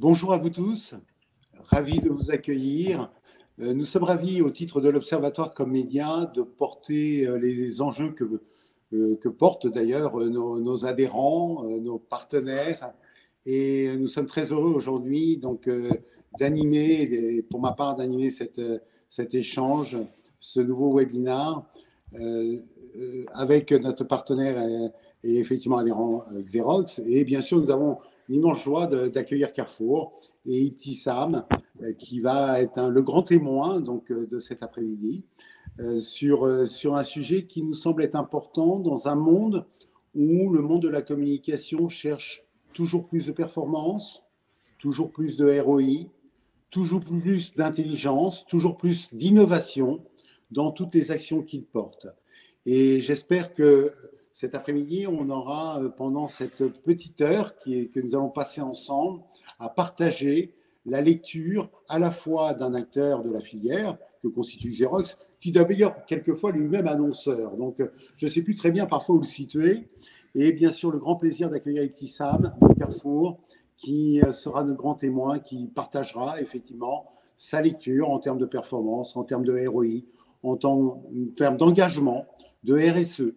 Bonjour à vous tous, ravi de vous accueillir. Nous sommes ravis, au titre de l'Observatoire comme média, de porter les enjeux que portent d'ailleurs nos adhérents, nos partenaires. Et nous sommes très heureux aujourd'hui d'animer, pour ma part, d'animer cet échange, ce nouveau webinaire avec notre partenaire et effectivement adhérent Xerox. Et bien sûr, nous avons l'immense joie d'accueillir Carrefour et Ibtissam, qui va être le grand témoin de cet après-midi sur un sujet qui nous semble être important dans un monde où le monde de la communication cherche toujours plus de performance, toujours plus de ROI, toujours plus d'intelligence, toujours plus d'innovation dans toutes les actions qu'il porte. Et j'espère que cet après-midi, on aura, pendant cette petite heure que nous allons passer ensemble, à partager la lecture à la fois d'un acteur de la filière que constitue Xerox, qui d'ailleurs quelquefois lui-même annonceur. Donc, je ne sais plus très bien parfois où le situer. Et bien sûr, le grand plaisir d'accueillir Ibtissam de Carrefour, qui sera notre grand témoin, qui partagera effectivement sa lecture en termes de performance, en termes de ROI, en termes d'engagement, de RSE.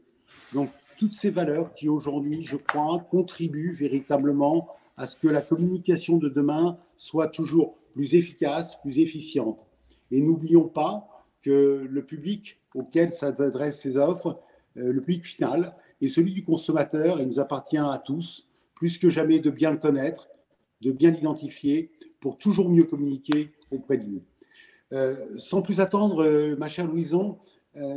Donc, toutes ces valeurs qui aujourd'hui, je crois, contribuent véritablement à ce que la communication de demain soit toujours plus efficace, plus efficiente. Et n'oublions pas que le public auquel s'adressent ces offres, le public final, est celui du consommateur et il nous appartient à tous, plus que jamais, de bien le connaître, de bien l'identifier pour toujours mieux communiquer auprès de lui. Sans plus attendre, ma chère Louison,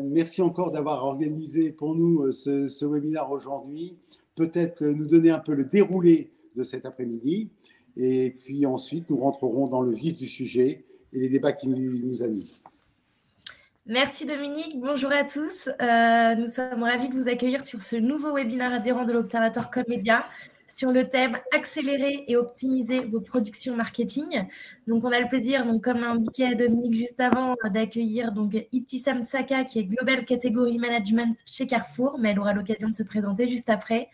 merci encore d'avoir organisé pour nous ce webinaire aujourd'hui. Peut-être nous donner un peu le déroulé de cet après-midi. Et puis ensuite, nous rentrerons dans le vif du sujet et les débats qui nous animent. Merci Dominique, bonjour à tous. Nous sommes ravis de vous accueillir sur ce nouveau webinaire adhérent de l'Observatoire Comme Média sur le thème « Accélérer et optimiser vos productions marketing ». Donc, on a le plaisir, comme l'a indiqué Dominique juste avant, d'accueillir Ibtissam Saka, qui est Global Category Management chez Carrefour, mais elle aura l'occasion de se présenter juste après.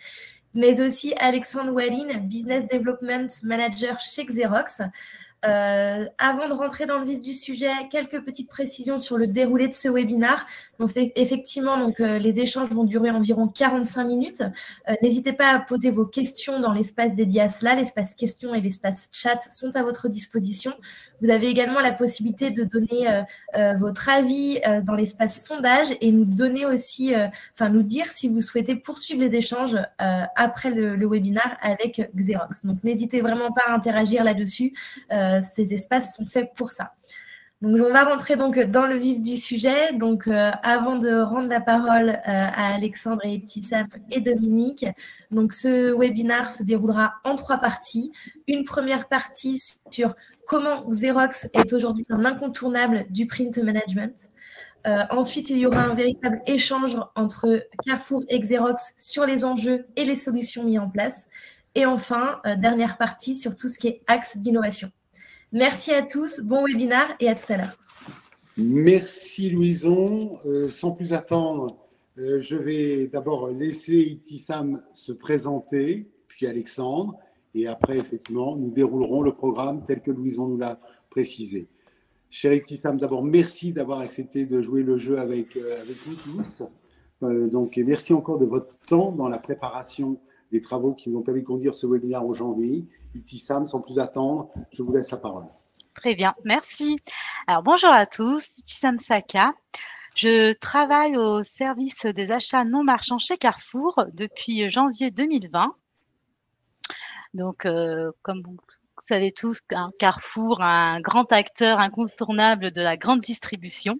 Mais aussi Alexandre Walin, Business Development Manager chez Xerox. Avant de rentrer dans le vif du sujet, quelques petites précisions sur le déroulé de ce webinaire. Donc, effectivement, les échanges vont durer environ 45 minutes. N'hésitez pas à poser vos questions dans l'espace dédié à cela. L'espace questions et l'espace chat sont à votre disposition. Vous avez également la possibilité de donner votre avis dans l'espace sondage et nous donner aussi, nous dire si vous souhaitez poursuivre les échanges après le webinaire avec Xerox. Donc, n'hésitez vraiment pas à interagir là-dessus. Ces espaces sont faits pour ça. Donc, on va rentrer dans le vif du sujet. Donc, avant de rendre la parole à Alexandre et Ibtissam et Dominique, donc ce webinaire se déroulera en 3 parties. Une première partie sur comment Xerox est aujourd'hui un incontournable du print management. Ensuite, il y aura un véritable échange entre Carrefour et Xerox sur les enjeux et les solutions mises en place. Et enfin, dernière partie sur tout ce qui est axe d'innovation. Merci à tous, bon webinaire et à tout à l'heure. Merci Louison. Sans plus attendre, je vais d'abord laisser Ibtissam se présenter, puis Alexandre, et après, effectivement, nous déroulerons le programme tel que Louison nous l'a précisé. Cher Ibtissam, d'abord, merci d'avoir accepté de jouer le jeu avec nous tous. Et merci encore de votre temps dans la préparation des travaux qui nous ont permis de conduire ce webinaire aujourd'hui. Ibtissam, sans plus attendre, je vous laisse la parole. Très bien, merci. Alors, bonjour à tous, Ibtissam Saka. Je travaille au service des achats non marchands chez Carrefour depuis janvier 2020. Donc, comme vous savez tous, Carrefour, un grand acteur incontournable de la grande distribution.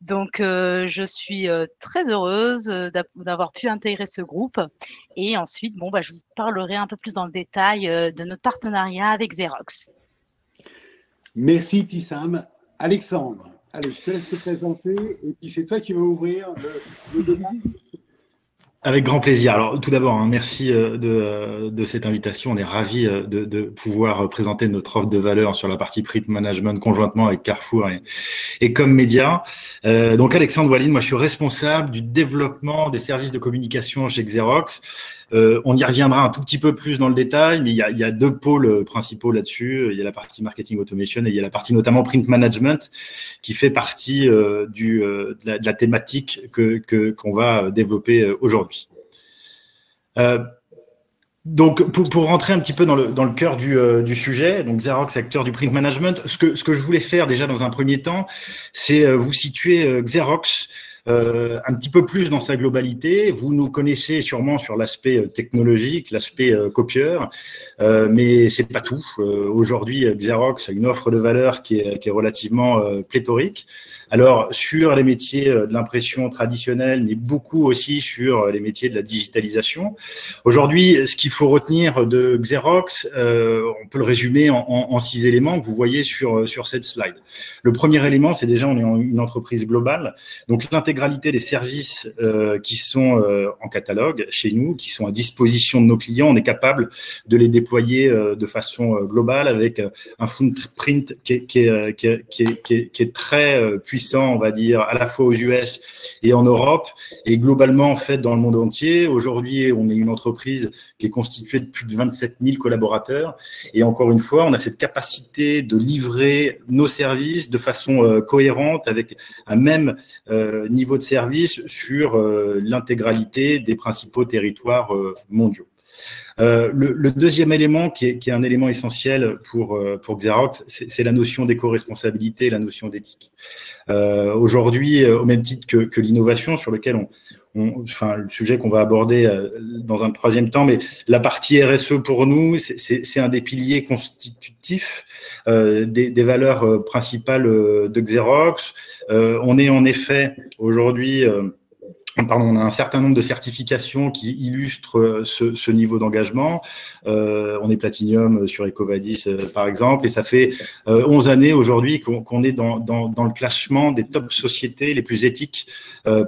Donc, je suis très heureuse d'avoir pu intégrer ce groupe. Et ensuite, je vous parlerai un peu plus dans le détail de notre partenariat avec Xerox. Merci, Ibtissam. Alexandre, allez, je te laisse te présenter et puis c'est toi qui vas ouvrir le débat. Avec grand plaisir. Alors, tout d'abord, merci de cette invitation. On est ravis de pouvoir présenter notre offre de valeur sur la partie print management conjointement avec Carrefour et Comme Média. Donc, Alexandre Walin, moi, je suis responsable du développement des services de communication chez Xerox. On y reviendra un tout petit peu plus dans le détail, mais il y a deux pôles principaux là-dessus. Il y a la partie marketing automation et il y a la partie notamment print management qui fait partie de la thématique qu'on va développer aujourd'hui. Donc, pour rentrer un petit peu dans le cœur du sujet, donc Xerox, acteur du print management, ce que je voulais faire déjà dans un premier temps, c'est vous situer Xerox un petit peu plus dans sa globalité. Vous nous connaissez sûrement sur l'aspect technologique, l'aspect copieur, mais c'est pas tout. Aujourd'hui, Xerox a une offre de valeur qui est relativement pléthorique. Alors, sur les métiers de l'impression traditionnelle, mais beaucoup aussi sur les métiers de la digitalisation. Aujourd'hui, ce qu'il faut retenir de Xerox, on peut le résumer en 6 éléments que vous voyez sur cette slide. Le premier élément, c'est déjà on est une entreprise globale, donc l'intégralité des services qui sont en catalogue chez nous, qui sont à disposition de nos clients, on est capable de les déployer de façon globale avec un footprint qui est très puissant, on va dire, à la fois aux US et en Europe, et globalement, en fait, dans le monde entier. Aujourd'hui, on est une entreprise qui est constituée de plus de 27 000 collaborateurs, et encore une fois, on a cette capacité de livrer nos services de façon cohérente, avec un même niveau de service sur l'intégralité des principaux territoires mondiaux. Le deuxième élément qui est un élément essentiel pour Xerox, c'est la notion d'éco-responsabilité et la notion d'éthique. Aujourd'hui, au même titre que l'innovation, sur lequel enfin, le sujet qu'on va aborder dans un troisième temps, mais la partie RSE pour nous, c'est un des piliers constitutifs des valeurs principales de Xerox. On est en effet aujourd'hui... on a un certain nombre de certifications qui illustrent ce niveau d'engagement. On est Platinum sur EcoVadis, par exemple, et ça fait 11 années aujourd'hui qu'on est dans le classement des top sociétés les plus éthiques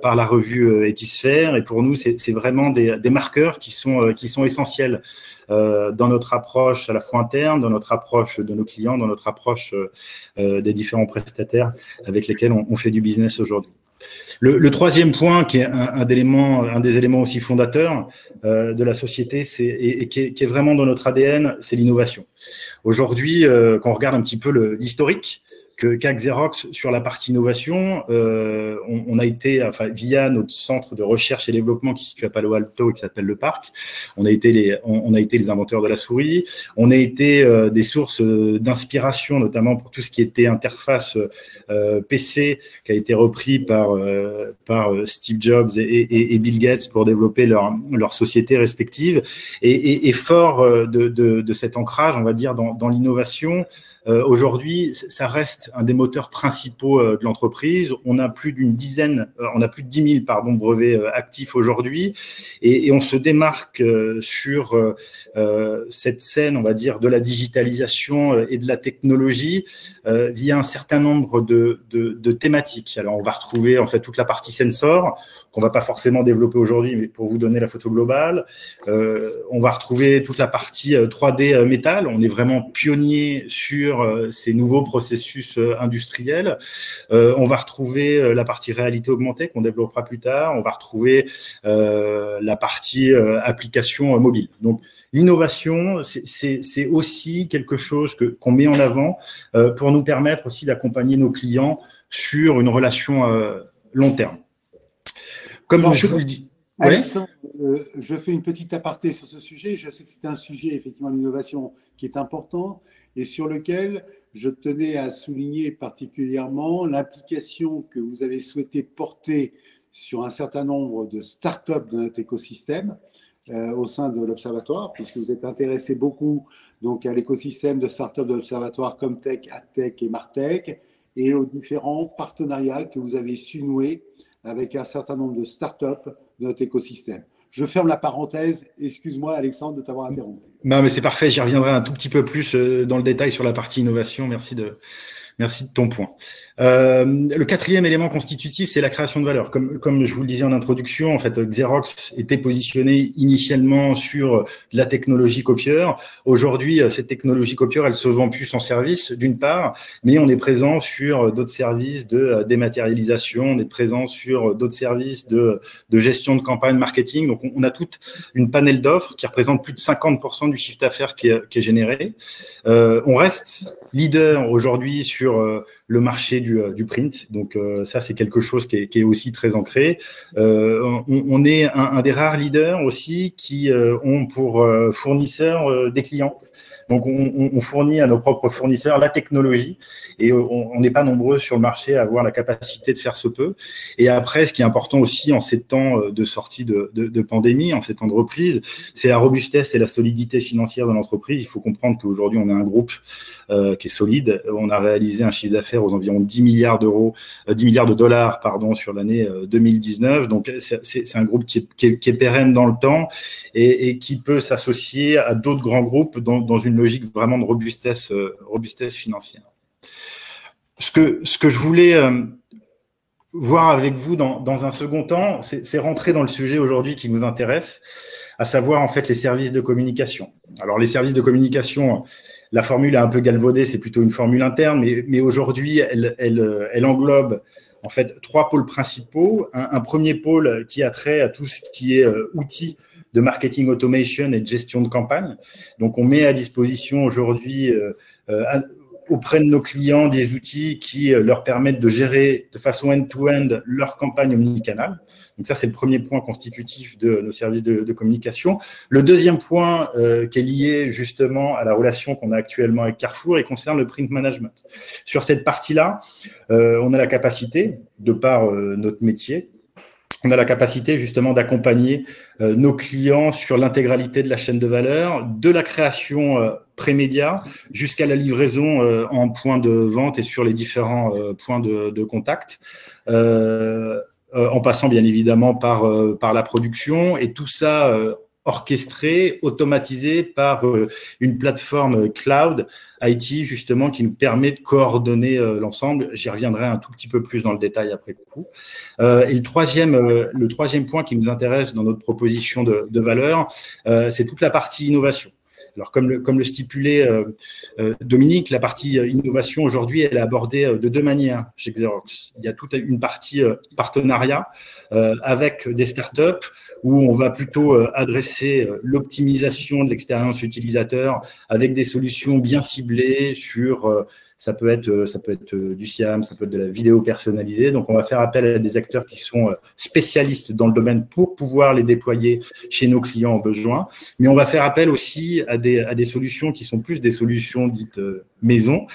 par la revue Ethisphere. Et pour nous, c'est vraiment des marqueurs qui sont essentiels dans notre approche à la fois interne, dans notre approche de nos clients, dans notre approche des différents prestataires avec lesquels on fait du business aujourd'hui. Le troisième point, qui est un des éléments aussi fondateurs de la société, et qui est vraiment dans notre ADN, c'est l'innovation. Aujourd'hui, quand on regarde un petit peu l'historique qu'a Xerox sur la partie innovation, on a été, enfin, via notre centre de recherche et développement qui se situe à Palo Alto et qui s'appelle Le Parc, on a été les inventeurs de la souris, on a été des sources d'inspiration, notamment pour tout ce qui était interface PC, qui a été repris par Steve Jobs et Bill Gates pour développer leur société respective. Et fort de cet ancrage, on va dire, dans l'innovation, aujourd'hui, ça reste un des moteurs principaux de l'entreprise. On a plus de 10 000 brevets actifs aujourd'hui, et on se démarque sur cette scène, on va dire, de la digitalisation et de la technologie via un certain nombre de thématiques. Alors, on va retrouver en fait toute la partie sensor qu'on va pas forcément développer aujourd'hui, mais pour vous donner la photo globale. On va retrouver toute la partie 3D métal. On est vraiment pionnier sur ces nouveaux processus industriels. On va retrouver la partie réalité augmentée qu'on développera plus tard. On va retrouver la partie application mobile. Donc, l'innovation, c'est aussi quelque chose qu'on met en avant pour nous permettre aussi d'accompagner nos clients sur une relation long terme. Comme je vous le dis. Alexandre, je fais une petite aparté sur ce sujet. Je sais que c'est un sujet, effectivement, l'innovation qui est important et sur lequel je tenais à souligner particulièrement l'implication que vous avez souhaité porter sur un certain nombre de startups de notre écosystème au sein de l'Observatoire, puisque vous êtes intéressé beaucoup donc, à l'écosystème de startups de l'Observatoire comme Tech, AdTech et Martech, et aux différents partenariats que vous avez su nouer avec un certain nombre de startups de notre écosystème. Je ferme la parenthèse. Excuse-moi, Alexandre, de t'avoir interrompu. Non, mais c'est parfait. J'y reviendrai un tout petit peu plus dans le détail sur la partie innovation. Merci de Merci de ton point. Le quatrième élément constitutif, c'est la création de valeur. Comme je vous le disais en introduction, en fait, Xerox était positionné initialement sur la technologie copieur. Aujourd'hui, cette technologie copieur, elle se vend plus en service, d'une part, mais on est présent sur d'autres services de dématérialisation, on est présent sur d'autres services de gestion de campagne marketing. Donc, on a toute une panel d'offres qui représente plus de 50% du chiffre d'affaires qui est généré. On reste leader aujourd'hui sur le marché du print. Donc, ça, c'est quelque chose qui est aussi très ancré. On est un des rares leaders aussi qui ont pour fournisseurs des clients. Donc, on fournit à nos propres fournisseurs la technologie et on n'est pas nombreux sur le marché à avoir la capacité de faire ce peu. Et après, ce qui est important aussi en ces temps de sortie de pandémie, en ces temps de reprise, c'est la robustesse et la solidité financière de l'entreprise. Il faut comprendre qu'aujourd'hui, on est un groupe qui est solide. On a réalisé un chiffre d'affaires aux environs 10 milliards de dollars, sur l'année 2019. Donc, c'est un groupe qui est pérenne dans le temps et qui peut s'associer à d'autres grands groupes dans une logique vraiment de robustesse financière. Ce que je voulais voir avec vous dans un second temps, c'est rentrer dans le sujet aujourd'hui qui nous intéresse, à savoir en fait les services de communication. Alors les services de communication, la formule est un peu galvaudée, c'est plutôt une formule interne, mais aujourd'hui elle englobe en fait 3 pôles principaux. Un premier pôle qui a trait à tout ce qui est outils de marketing automation et de gestion de campagne. Donc, on met à disposition aujourd'hui auprès de nos clients des outils qui leur permettent de gérer de façon end-to-end leur campagne omnicanal. Donc, ça, c'est le premier point constitutif de nos services de communication. Le deuxième point qui est lié justement à la relation qu'on a actuellement avec Carrefour et concerne le print management. Sur cette partie-là, on a la capacité, de par notre métier, on a la capacité justement d'accompagner nos clients sur l'intégralité de la chaîne de valeur, de la création pré-média jusqu'à la livraison en point de vente et sur les différents points de contact, en passant bien évidemment par la production, et tout ça orchestré, automatisé par une plateforme cloud IT justement qui nous permet de coordonner l'ensemble. J'y reviendrai un tout petit peu plus dans le détail après coup. Et le troisième point qui nous intéresse dans notre proposition de valeur, c'est toute la partie innovation. Alors, comme le stipulait Dominique, la partie innovation aujourd'hui, elle est abordée de 2 manières chez Xerox. Il y a toute une partie partenariat avec des startups où on va plutôt adresser l'optimisation de l'expérience utilisateur avec des solutions bien ciblées sur ça peut être du SIAM, ça peut être de la vidéo personnalisée. Donc, on va faire appel à des acteurs qui sont spécialistes dans le domaine pour pouvoir les déployer chez nos clients en besoin. Mais on va faire appel aussi à des solutions qui sont plus des solutions dites maison,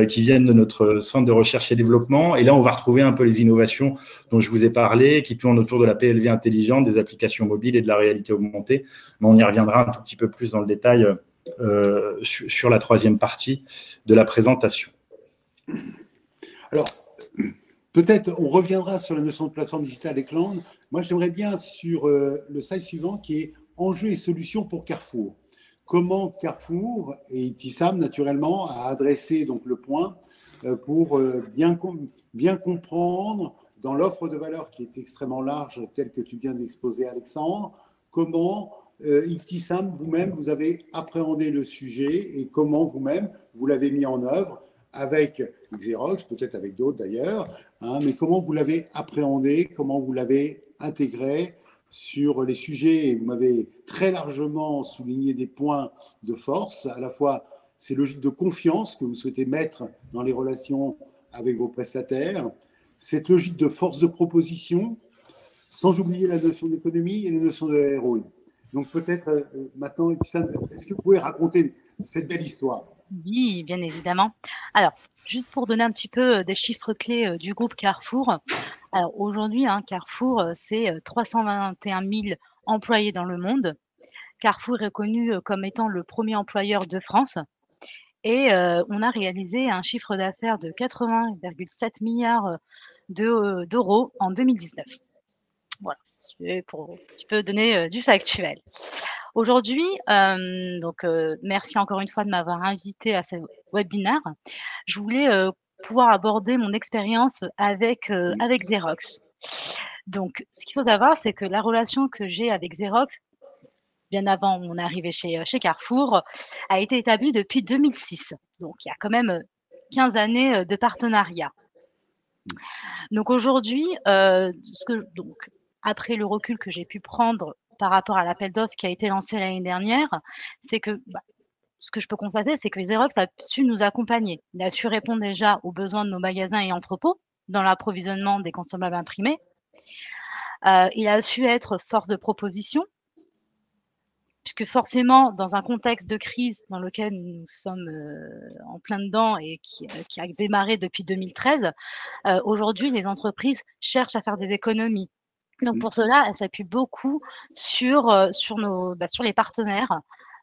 qui viennent de notre centre de recherche et développement. Et là, on va retrouver un peu les innovations dont je vous ai parlé, qui tournent autour de la PLV intelligente, des applications mobiles et de la réalité augmentée. Mais on y reviendra un tout petit peu plus dans le détail sur la troisième partie de la présentation. Alors, peut-être on reviendra sur la notion de plateforme digitale et cloud. Moi, j'aimerais bien sur le slide suivant qui est enjeux et solutions pour Carrefour. Comment Carrefour et Iptisam, naturellement, a adressé donc le point pour bien comprendre dans l'offre de valeur qui est extrêmement large, telle que tu viens d'exposer, Alexandre, comment Iptisam, vous-même, vous avez appréhendé le sujet et comment vous-même, vous l'avez mis en œuvre avec Xerox, peut-être avec d'autres d'ailleurs, mais comment vous l'avez appréhendé, comment vous l'avez intégré sur les sujets. Et vous m'avez très largement souligné des points de force, à la fois ces logiques de confiance que vous souhaitez mettre dans les relations avec vos prestataires, cette logique de force de proposition, sans oublier la notion d'économie et la notion de ROI. Donc peut-être maintenant, est-ce que vous pouvez raconter cette belle histoire ? Oui, bien évidemment. Alors, juste pour donner un petit peu des chiffres clés du groupe Carrefour. Alors aujourd'hui, Carrefour, c'est 321 000 employés dans le monde. Carrefour est reconnu comme étant le premier employeur de France. Et on a réalisé un chiffre d'affaires de 80,7 milliards d'euros en 2019. Voilà, pour un petit peu donner du factuel. Aujourd'hui, merci encore une fois de m'avoir invité à ce webinaire. Je voulais pouvoir aborder mon expérience avec Xerox. Donc, ce qu'il faut savoir, c'est que la relation que j'ai avec Xerox, bien avant mon arrivée chez Carrefour, a été établie depuis 2006. Donc, il y a quand même 15 années de partenariat. Donc, aujourd'hui, après le recul que j'ai pu prendre par rapport à l'appel d'offres qui a été lancé l'année dernière, c'est que ce que je peux constater, c'est que Xerox a su nous accompagner. Il a su répondre déjà aux besoins de nos magasins et entrepôts dans l'approvisionnement des consommables imprimés. Il a su être force de proposition, puisque forcément, dans un contexte de crise dans lequel nous sommes en plein dedans et qui a démarré depuis 2013, aujourd'hui, les entreprises cherchent à faire des économies. Donc, pour cela, elle s'appuie beaucoup sur les partenaires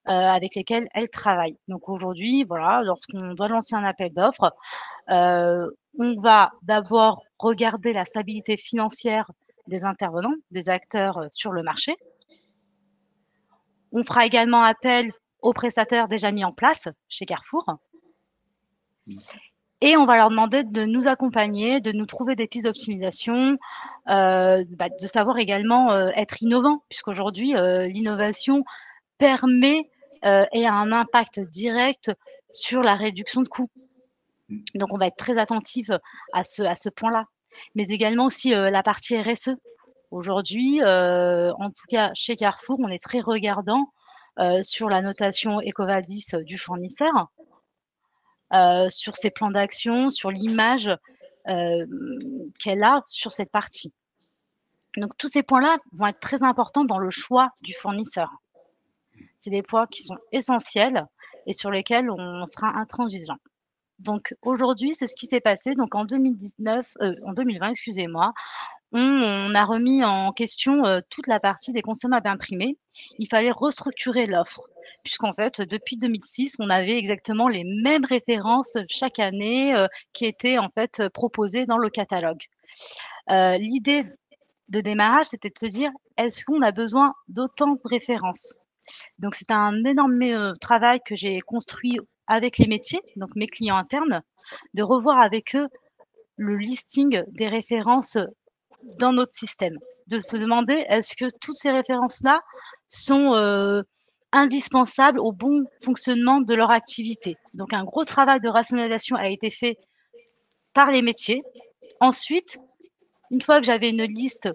avec lesquels elles travaillent. Donc, aujourd'hui, voilà, lorsqu'on doit lancer un appel d'offres, on va d'abord regarder la stabilité financière des intervenants, des acteurs sur le marché. On fera également appel aux prestataires déjà mis en place chez Carrefour. Et on va leur demander de nous accompagner, de nous trouver des pistes d'optimisation, de savoir également être innovant, puisqu'aujourd'hui, l'innovation permet et a un impact direct sur la réduction de coûts. Donc, on va être très attentif à ce point-là. Mais également aussi la partie RSE. Aujourd'hui, en tout cas chez Carrefour, on est très regardant sur la notation EcoVadis du fournisseur, sur ses plans d'action, sur l'image qu'elle a sur cette partie. Donc, tous ces points-là vont être très importants dans le choix du fournisseur. C'est des points qui sont essentiels et sur lesquels on sera intransigeant. Donc, aujourd'hui, c'est ce qui s'est passé. Donc, en 2020, excusez-moi, on a remis en question toute la partie des consommables imprimés. Il fallait restructurer l'offre, puisqu'en fait, depuis 2006, on avait exactement les mêmes références chaque année qui étaient en fait proposées dans le catalogue. L'idée de démarrage, c'était de se dire, est-ce qu'on a besoin d'autant de références? Donc, c'est un énorme travail que j'ai construit avec les métiers, donc mes clients internes, de revoir avec eux le listing des références dans notre système, de se demander est-ce que toutes ces références-là sont indispensables au bon fonctionnement de leur activité. Donc, un gros travail de rationalisation a été fait par les métiers. Ensuite, une fois que j'avais une liste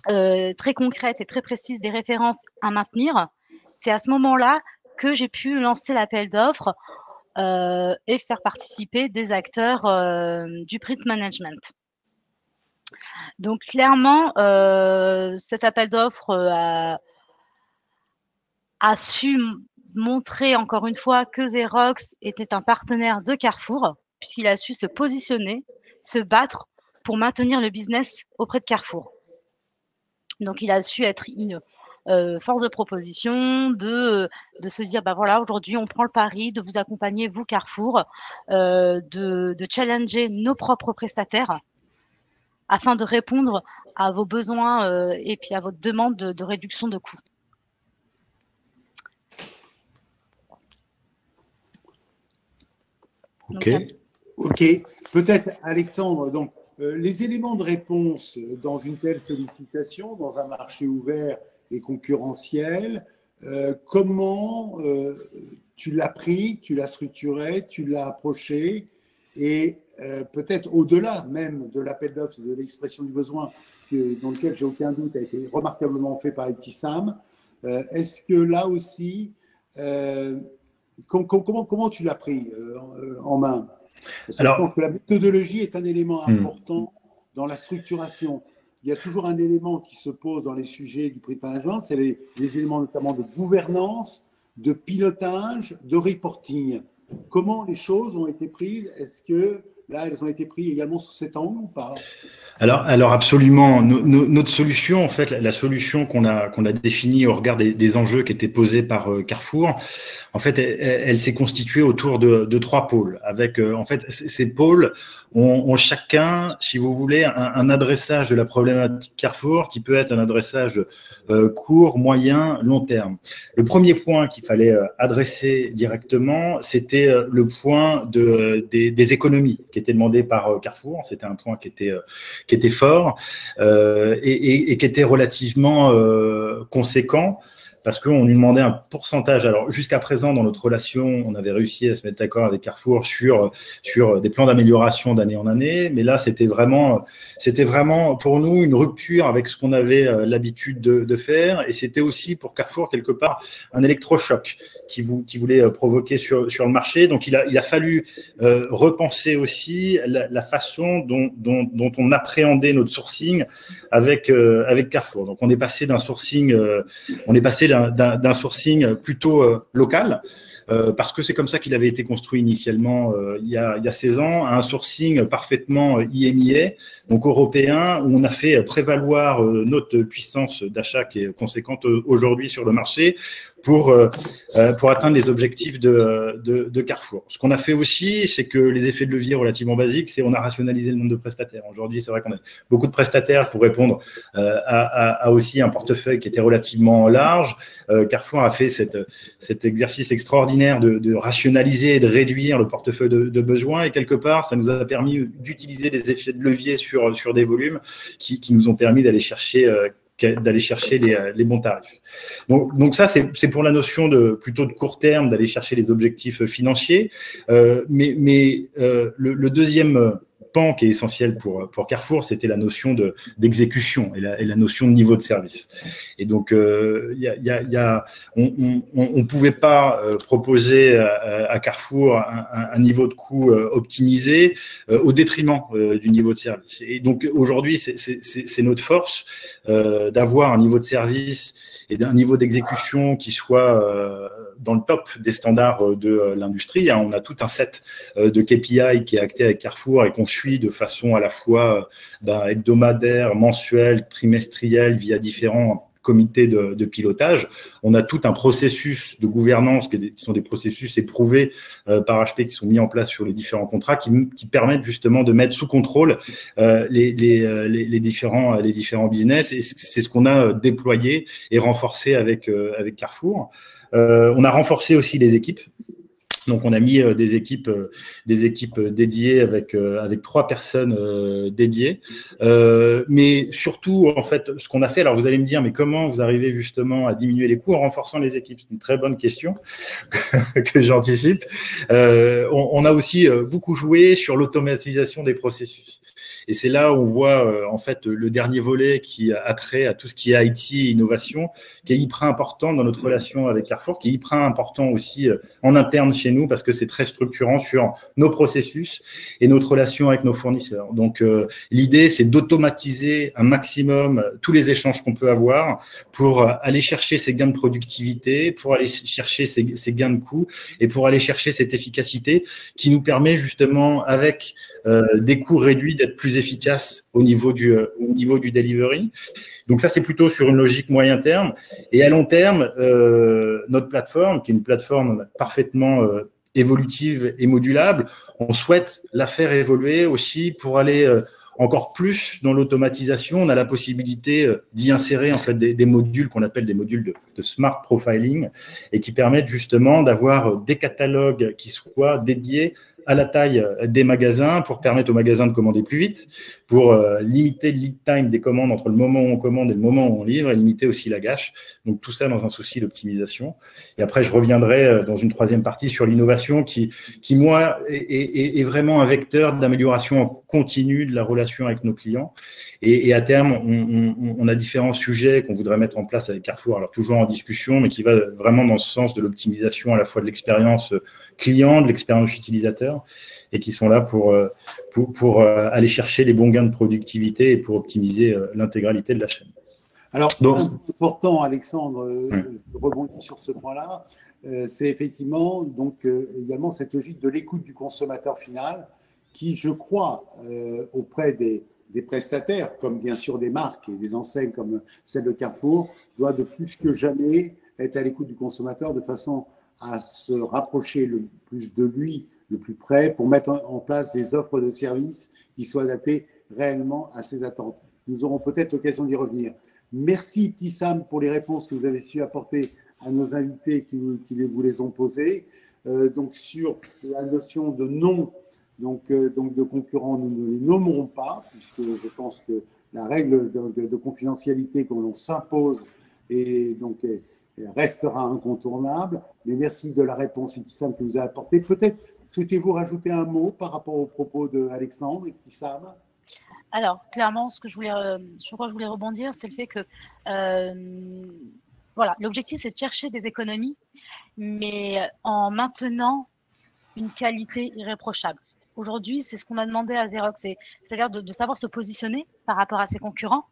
très concrète et très précise des références à maintenir, c'est à ce moment-là que j'ai pu lancer l'appel d'offres et faire participer des acteurs du print management. Donc, clairement, cet appel d'offres a su montrer encore une fois que Xerox était un partenaire de Carrefour, puisqu'il a su se positionner, se battre pour maintenir le business auprès de Carrefour. Donc, il a su être une force de proposition, de se dire, voilà, aujourd'hui, on prend le pari de vous accompagner, vous, Carrefour, de challenger nos propres prestataires afin de répondre à vos besoins et puis à votre demande de réduction de coûts. OK. OK. Peut-être, Alexandre, donc, les éléments de réponse dans une telle sollicitation, dans un marché ouvert et concurrentiel, comment tu l'as pris, tu l'as structuré, tu l'as approché et peut-être au-delà même de l'appel d'offres, de l'expression du besoin, dans lequel j'ai aucun doute a été remarquablement fait par Ibtissam. Est-ce que là aussi, comment tu l'as pris en main? Parce que je pense que la méthodologie est un élément important dans la structuration. Il y a toujours un élément qui se pose dans les sujets du print management, c'est les éléments notamment de gouvernance, de pilotage, de reporting. Comment les choses ont été prises? Est-ce que là, elles ont été prises également sous cet angle ou pas? Alors absolument. Notre solution, en fait, la solution qu'on a définie au regard des enjeux qui étaient posés par Carrefour, en fait, elle s'est constituée autour de 3 pôles. Avec, en fait, ces pôles ont chacun, si vous voulez, un adressage de la problématique Carrefour qui peut être un adressage court, moyen, long terme. Le premier point qu'il fallait adresser directement, c'était le point des économies qui étaient demandées par Carrefour. C'était un point qui était fort et qui était relativement conséquent, parce qu'on lui demandait un pourcentage. Alors, jusqu'à présent, dans notre relation, on avait réussi à se mettre d'accord avec Carrefour sur des plans d'amélioration d'année en année, mais là, c'était vraiment pour nous une rupture avec ce qu'on avait l'habitude de faire, et c'était aussi pour Carrefour, quelque part, un électrochoc qui voulait provoquer sur le marché. Donc, il a fallu repenser aussi la façon dont on appréhendait notre sourcing avec Carrefour. Donc, on est passé d'un sourcing plutôt local, parce que c'est comme ça qu'il avait été construit initialement il y a 16 ans, à un sourcing parfaitement IMIA, donc européen, où on a fait prévaloir notre puissance d'achat qui est conséquente aujourd'hui sur le marché pour atteindre les objectifs de Carrefour. Ce qu'on a fait aussi, c'est que les effets de levier relativement basiques, c'est on a rationalisé le nombre de prestataires. Aujourd'hui, c'est vrai qu'on a beaucoup de prestataires pour répondre à aussi un portefeuille qui était relativement large. Carrefour a fait cet exercice extraordinaire de rationaliser et de réduire le portefeuille de besoins, et quelque part, ça nous a permis d'utiliser des effets de levier sur des volumes qui nous ont permis d'aller chercher les bons tarifs. Donc ça, c'est pour la notion plutôt de court terme, d'aller chercher les objectifs financiers. Mais le deuxième pan qui est essentiel pour Carrefour, c'était la notion d'exécution et la notion de niveau de service. Et donc, on pouvait pas proposer à Carrefour un niveau de coût optimisé au détriment du niveau de service. Et donc, aujourd'hui, c'est notre force d'avoir un niveau de service et d'un niveau d'exécution qui soit dans le top des standards de l'industrie. On a tout un set de KPI qui est acté avec Carrefour et qu'on suit de façon à la fois hebdomadaire, mensuelle, trimestrielle, via différents comités de pilotage. On a tout un processus de gouvernance qui sont des processus éprouvés par HP qui sont mis en place sur les différents contrats qui permettent justement de mettre sous contrôle les différents business, et c'est ce qu'on a déployé et renforcé avec Carrefour. On a renforcé aussi les équipes. Donc, on a mis des équipes dédiées avec 3 personnes dédiées. Mais surtout, en fait, ce qu'on a fait, alors vous allez me dire, mais comment vous arrivez justement à diminuer les coûts en renforçant les équipes? C'est une très bonne question que j'anticipe. On a aussi beaucoup joué sur l'automatisation des processus. Et c'est là où on voit en fait le dernier volet qui a trait à tout ce qui est IT et innovation, qui est hyper important dans notre relation avec Carrefour, qui est hyper important aussi en interne chez nous, parce que c'est très structurant sur nos processus et notre relation avec nos fournisseurs. Donc, l'idée, c'est d'automatiser un maximum tous les échanges qu'on peut avoir pour aller chercher ces gains de productivité, pour aller chercher ces gains de coûts et pour aller chercher cette efficacité qui nous permet justement, avec des coûts réduits, d'être plus efficace au niveau du delivery. Donc ça, c'est plutôt sur une logique moyen terme. Et à long terme, notre plateforme, qui est une plateforme parfaitement évolutive et modulable, on souhaite la faire évoluer aussi pour aller encore plus dans l'automatisation. On a la possibilité d'y insérer en fait des modules qu'on appelle des modules de smart profiling, et qui permettent justement d'avoir des catalogues qui soient dédiés à la taille des magasins pour permettre aux magasins de commander plus vite, pour limiter le lead time des commandes entre le moment où on commande et le moment où on livre, et limiter aussi la gâche. Donc, tout ça dans un souci d'optimisation. Et après, je reviendrai dans une troisième partie sur l'innovation qui moi, est vraiment un vecteur d'amélioration continue de la relation avec nos clients. Et à terme, on a différents sujets qu'on voudrait mettre en place avec Carrefour, alors toujours en discussion, mais qui va vraiment dans ce sens de l'optimisation à la fois de l'expérience client, de l'expérience utilisateur, et qui sont là pour aller chercher les bons gains de productivité et pour optimiser l'intégralité de la chaîne. Alors, important, Alexandre, rebondir sur ce point-là, c'est effectivement donc également cette logique de l'écoute du consommateur final qui, je crois, auprès des prestataires, comme bien sûr des marques et des enseignes comme celle de Carrefour, doit de plus que jamais être à l'écoute du consommateur de façon à se rapprocher le plus de lui, le plus près, pour mettre en place des offres de services qui soient adaptées réellement à ses attentes. Nous aurons peut-être l'occasion d'y revenir. Merci Ibtissam pour les réponses que vous avez su apporter à nos invités qui vous les ont posées. Donc sur la notion de nom, donc de concurrents, nous ne les nommerons pas, puisque je pense que la règle de confidentialité que l'on s'impose restera incontournable. Mais merci de la réponse Ibtissam que vous avez apportée. Peut-être souhaitez-vous rajouter un mot par rapport aux propos d'Alexandre Ibtissam? Alors, clairement, sur quoi je voulais rebondir, c'est le fait que voilà, l'objectif, c'est de chercher des économies, mais en maintenant une qualité irréprochable. Aujourd'hui, c'est ce qu'on a demandé à Xerox, c'est-à-dire de savoir se positionner par rapport à ses concurrents,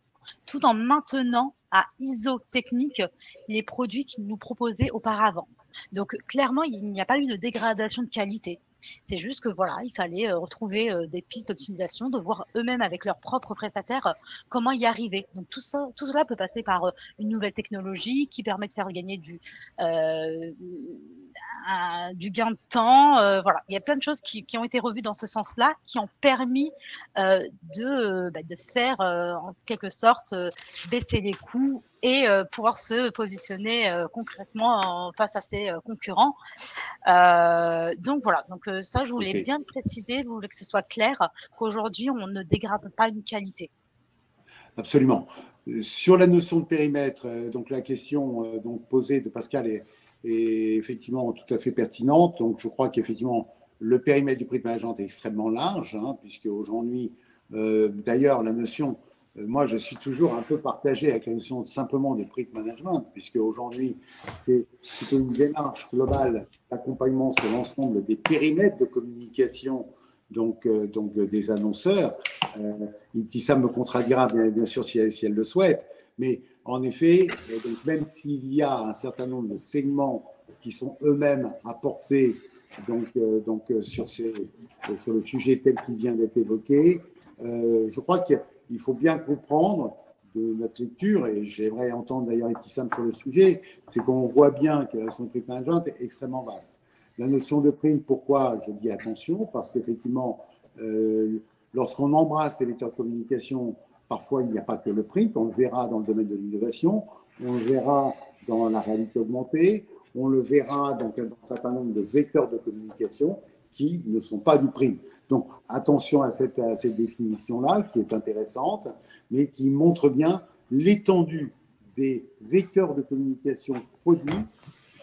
tout en maintenant à ISO technique les produits qu'ils nous proposaient auparavant. Donc, clairement, il n'y a pas eu de dégradation de qualité. C'est juste que voilà, il fallait retrouver des pistes d'optimisation, de voir eux-mêmes avec leurs propres prestataires comment y arriver. Donc tout cela peut passer par une nouvelle technologie qui permet de faire gagner du gain de temps. Voilà, il y a plein de choses qui ont été revues dans ce sens-là, qui ont permis de faire en quelque sorte baisser les coûts et pouvoir se positionner concrètement face à ses concurrents. Donc voilà, ça je voulais bien le préciser, je voulais que ce soit clair, qu'aujourd'hui on ne dégrade pas une qualité. Absolument. Sur la notion de périmètre, donc la question posée de Pascal est effectivement tout à fait pertinente. Donc je crois qu'effectivement le périmètre du prix management est extrêmement large, puisque aujourd'hui, d'ailleurs la notion, moi je suis toujours un peu partagé avec la notion simplement de prix management, puisque aujourd'hui c'est plutôt une démarche globale d'accompagnement sur l'ensemble des périmètres de communication donc des annonceurs. Ibtissam me contradira bien sûr si elle le souhaite, mais en effet, donc même s'il y a un certain nombre de segments qui sont eux-mêmes apportés sur le sujet tel qu'il vient d'être évoqué, je crois qu'il faut bien comprendre de notre lecture, et j'aimerais entendre d'ailleurs Ibtissam sur le sujet, c'est qu'on voit bien que la notion de prix management est extrêmement vaste. La notion de prime, pourquoi je dis attention? Parce qu'effectivement, lorsqu'on embrasse les vecteurs de communication, parfois il n'y a pas que le print, on le verra dans le domaine de l'innovation, on le verra dans la réalité augmentée, on le verra dans un certain nombre de vecteurs de communication qui ne sont pas du print. Donc attention à cette définition-là qui est intéressante, mais qui montre bien l'étendue des vecteurs de communication produits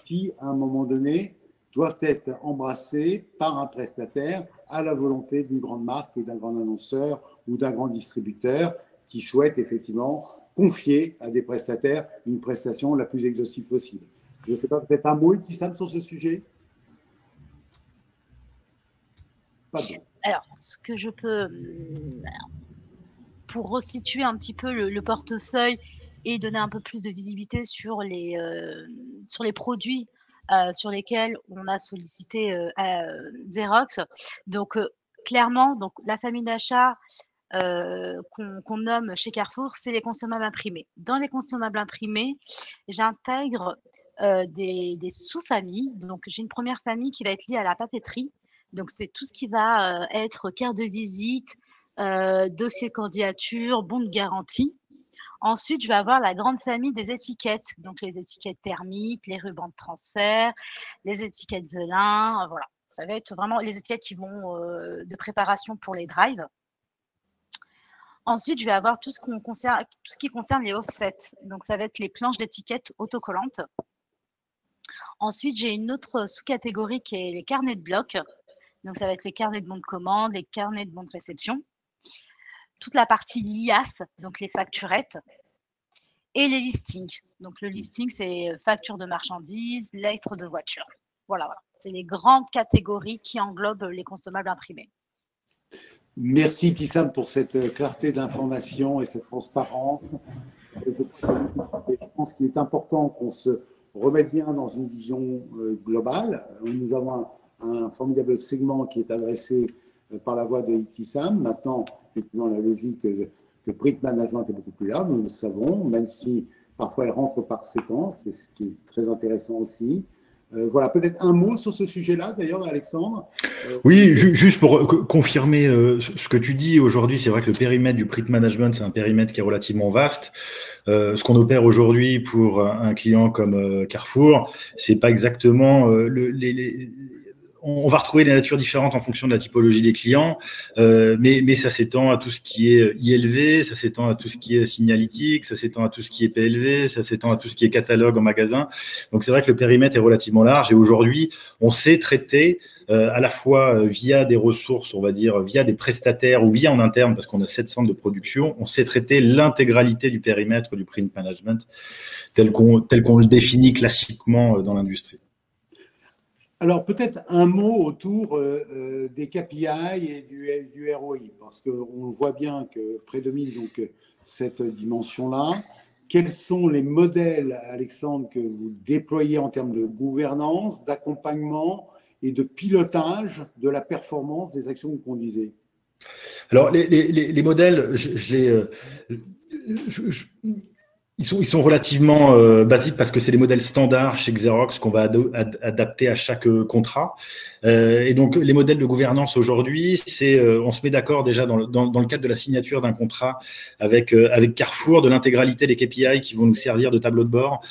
qui, à un moment donné, doivent être embrassés par un prestataire à la volonté d'une grande marque et d'un grand annonceur ou d'un grand distributeur qui souhaite effectivement confier à des prestataires une prestation la plus exhaustive possible. Je ne sais pas, peut-être un mot, Ibtissam, sur ce sujet? Pas bien. Alors, ce que je peux, pour resituer un petit peu le portefeuille et donner un peu plus de visibilité sur les produits sur lesquels on a sollicité Xerox. Donc, clairement, la famille d'achat qu'on nomme chez Carrefour, c'est les consommables imprimés. Dans les consommables imprimés, j'intègre des sous-familles. Donc, j'ai une première famille qui va être liée à la papeterie. Donc, c'est tout ce qui va être carte de visite, dossier de candidature, bon de garantie. Ensuite, je vais avoir la grande famille des étiquettes, donc les étiquettes thermiques, les rubans de transfert, les étiquettes velin, voilà. Ça va être vraiment les étiquettes qui vont de préparation pour les drives. Ensuite, je vais avoir tout ce qui concerne les offsets, donc ça va être les planches d'étiquettes autocollantes. Ensuite, j'ai une autre sous-catégorie qui est les carnets de blocs, donc ça va être les carnets de bons de commande, les carnets de bons de réception. Toute la partie liasse, donc les facturettes, et les listings. Donc, le listing, c'est facture de marchandises, lettres de voiture. Voilà. C'est les grandes catégories qui englobent les consommables imprimés. Merci, Ibtissam, pour cette clarté d'information et cette transparence. Je pense qu'il est important qu'on se remette bien dans une vision globale. Nous avons un formidable segment qui est adressé par la voie de ITSAM. Maintenant, effectivement, la logique de print management est beaucoup plus large, nous le savons, même si parfois elle rentre par séquence, c'est ce qui est très intéressant aussi. Voilà, peut-être un mot sur ce sujet-là, d'ailleurs, Alexandre. Oui, juste pour confirmer ce que tu dis aujourd'hui, c'est vrai que le périmètre du print management, c'est un périmètre qui est relativement vaste. Ce qu'on opère aujourd'hui pour un client comme Carrefour, c'est pas exactement on va retrouver des natures différentes en fonction de la typologie des clients, mais ça s'étend à tout ce qui est ILV, ça s'étend à tout ce qui est signalétique, ça s'étend à tout ce qui est PLV, ça s'étend à tout ce qui est catalogue en magasin. Donc c'est vrai que le périmètre est relativement large et aujourd'hui, on sait traiter à la fois via des ressources, on va dire, via des prestataires ou via en interne, parce qu'on a 7 centres de production, on sait traiter l'intégralité du périmètre du print management tel qu'on le définit classiquement dans l'industrie. Alors, peut-être un mot autour des KPI et du ROI, parce qu'on voit bien que prédomine donc cette dimension-là. Quels sont les modèles, Alexandre, que vous déployez en termes de gouvernance, d'accompagnement et de pilotage de la performance des actions que vous conduisez? Alors, les modèles, ils sont relativement basiques parce que c'est des modèles standards chez Xerox qu'on va adapter à chaque contrat. Et donc, les modèles de gouvernance aujourd'hui, c'est on se met d'accord déjà dans le cadre de la signature d'un contrat avec Carrefour, de l'intégralité des KPI qui vont nous servir de tableau de bord